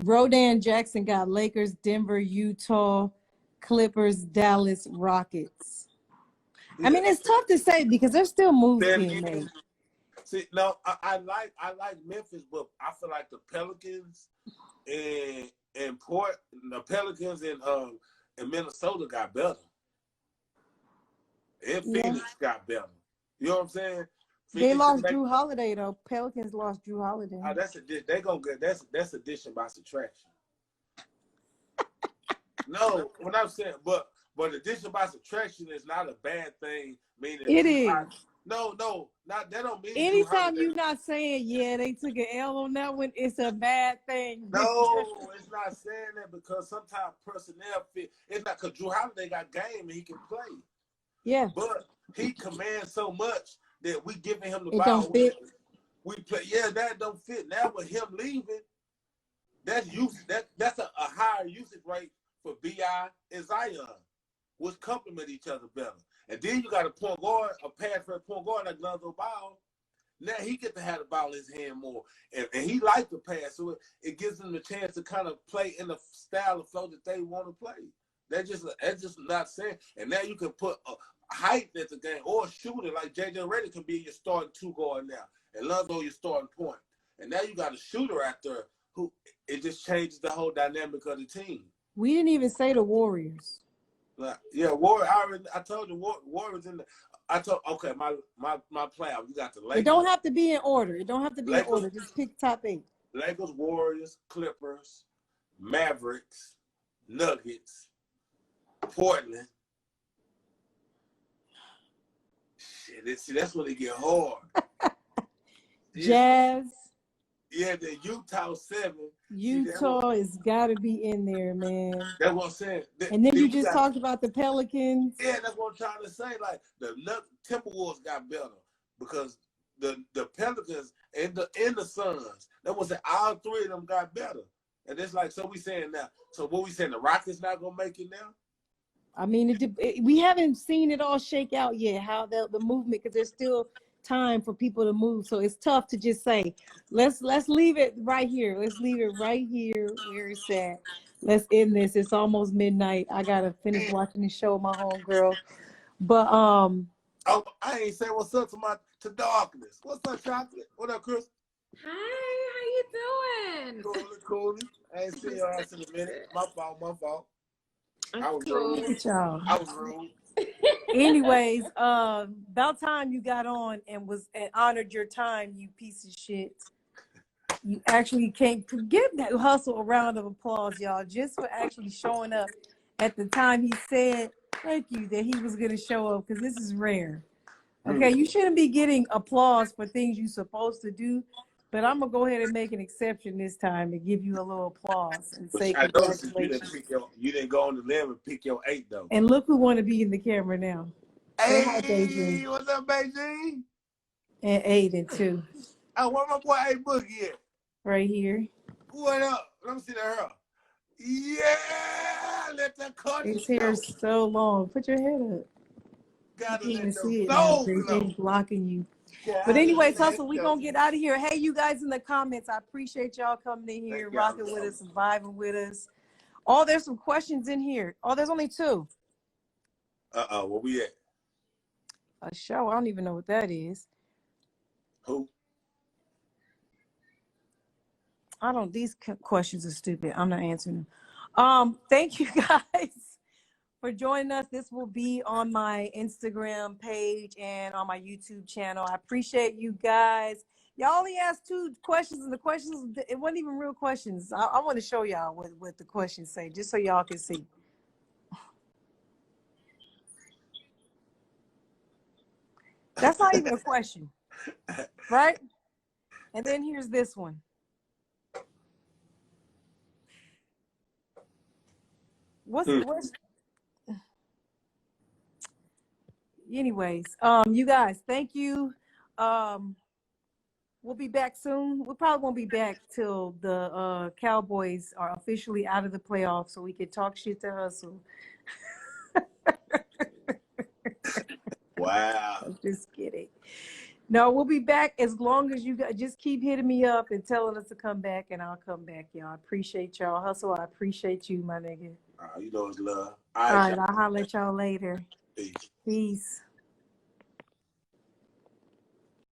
Rodan Jackson got Lakers, Denver, Utah, Clippers, Dallas, Rockets. Yeah. I mean, it's tough to say because there's still moves being made. See, no, I like Memphis, but I feel like the Pelicans and the Pelicans and Minnesota got better. And Phoenix got better. You know what I'm saying? They Phoenix lost Drew Holiday though. Pelicans lost Drew Holiday. They gonna get that's addition by subtraction. No, what I'm saying, but addition by subtraction is not a bad thing. Meaning It is. No, not that don't mean. Anytime you're not saying, yeah, they took an L on that one, it's a bad thing. No, it's not saying that because sometimes personnel fit. It's not because Drew Holiday got game and he can play. Yeah. But he commands so much that we giving him the it ball. Don't fit. We play. Yeah, that don't fit. Now with him leaving, that's that's a higher usage rate for BI and Zion, which complement each other better. And then you got a point guard, a pass for a point guard like Lonzo Ball. Now he get to have the ball in his hand more, and he likes the pass, so it gives them the chance to kind of play in the style of flow that they want to play. That's just not saying. And now you can put a height at the game or a shooter like JJ Redick can be your starting two guard now, and Lonzo your starting point. And now you got a shooter out there who it just changes the whole dynamic of the team. We didn't even say the Warriors. Yeah, Warriors. I told you Warriors in the. I told my playoff. You got the Lakers. It don't have to be in order. It don't have to be in order. Just pick top 8. Lakers, Warriors, Clippers, Mavericks, Nuggets, Portland. Shit, see, that's when it get hard. Jazz. Yeah, the Utah 7. Utah has got to be in there, man. That's what I'm saying. And then you just talked about the Pelicans. Yeah, that's what I'm trying to say. Like the Timberwolves got better because the Pelicans and the Suns. That was all three of them got better. And it's like, so we saying now. So what we saying? The Rockets not gonna make it now? I mean, we haven't seen it all shake out yet. How the movement, because there's still time for people to move. So it's tough to just say, let's leave it right here. Let's leave it right here where it's at. Let's end this. It's almost midnight. I gotta finish watching the show with my homegirl. But oh, I ain't say what's up to darkness. What's up, Chocolate? What up, Chris? Hi, how you doing? Cool. I ain't seen your ass in a minute. My fault. I was cool. rude. Y'all. I was rude. Anyways, about time you got on and honored your time, you piece of shit. You actually can't give that hustle a round of applause, y'all, just for actually showing up at the time he said thank you that he was going to show up, because this is rare. Okay, you shouldn't be getting applause for things you're supposed to do, but I'm going to go ahead and make an exception this time and give you a little applause and say congratulations. You didn't go on the limb and pick your 8, though. And look who want to be in the camera now. Hey, what's up, Beijing? And Aiden, too. Oh, where my boy A Boogie at? Right here. What up? Let me see that hair. Yeah, let that cut. His hair is so long. Put your head up. Gotta You let can't them see it soul now. glow. They're blocking you. Yeah, But anyways, Hustle, we're going to get out of here. Hey, you guys in the comments, I appreciate y'all coming in here, rocking with us, vibing with us. Oh, there's some questions in here. Oh, there's only 2. Where we at? A show. I don't even know what that is. Who? These questions are stupid. I'm not answering them. Thank you guys for joining us. This will be on my Instagram page and on my YouTube channel. I appreciate you guys. Y'all only asked 2 questions, and the questions, it wasn't even real questions. I want to show y'all what the questions say, just so y'all can see. That's not even a question, right? And then here's this one. Anyways, you guys, thank you. We'll be back soon. We probably won't be back till the Cowboys are officially out of the playoffs, so we can talk shit to Hustle. Wow. I'm just kidding. No, we'll be back as long as you guys just keep hitting me up and telling us to come back, and I'll come back, y'all. I appreciate y'all. Hustle, I appreciate you, my nigga. You know it's love. All right, I'll holler at y'all later. Peace. Peace.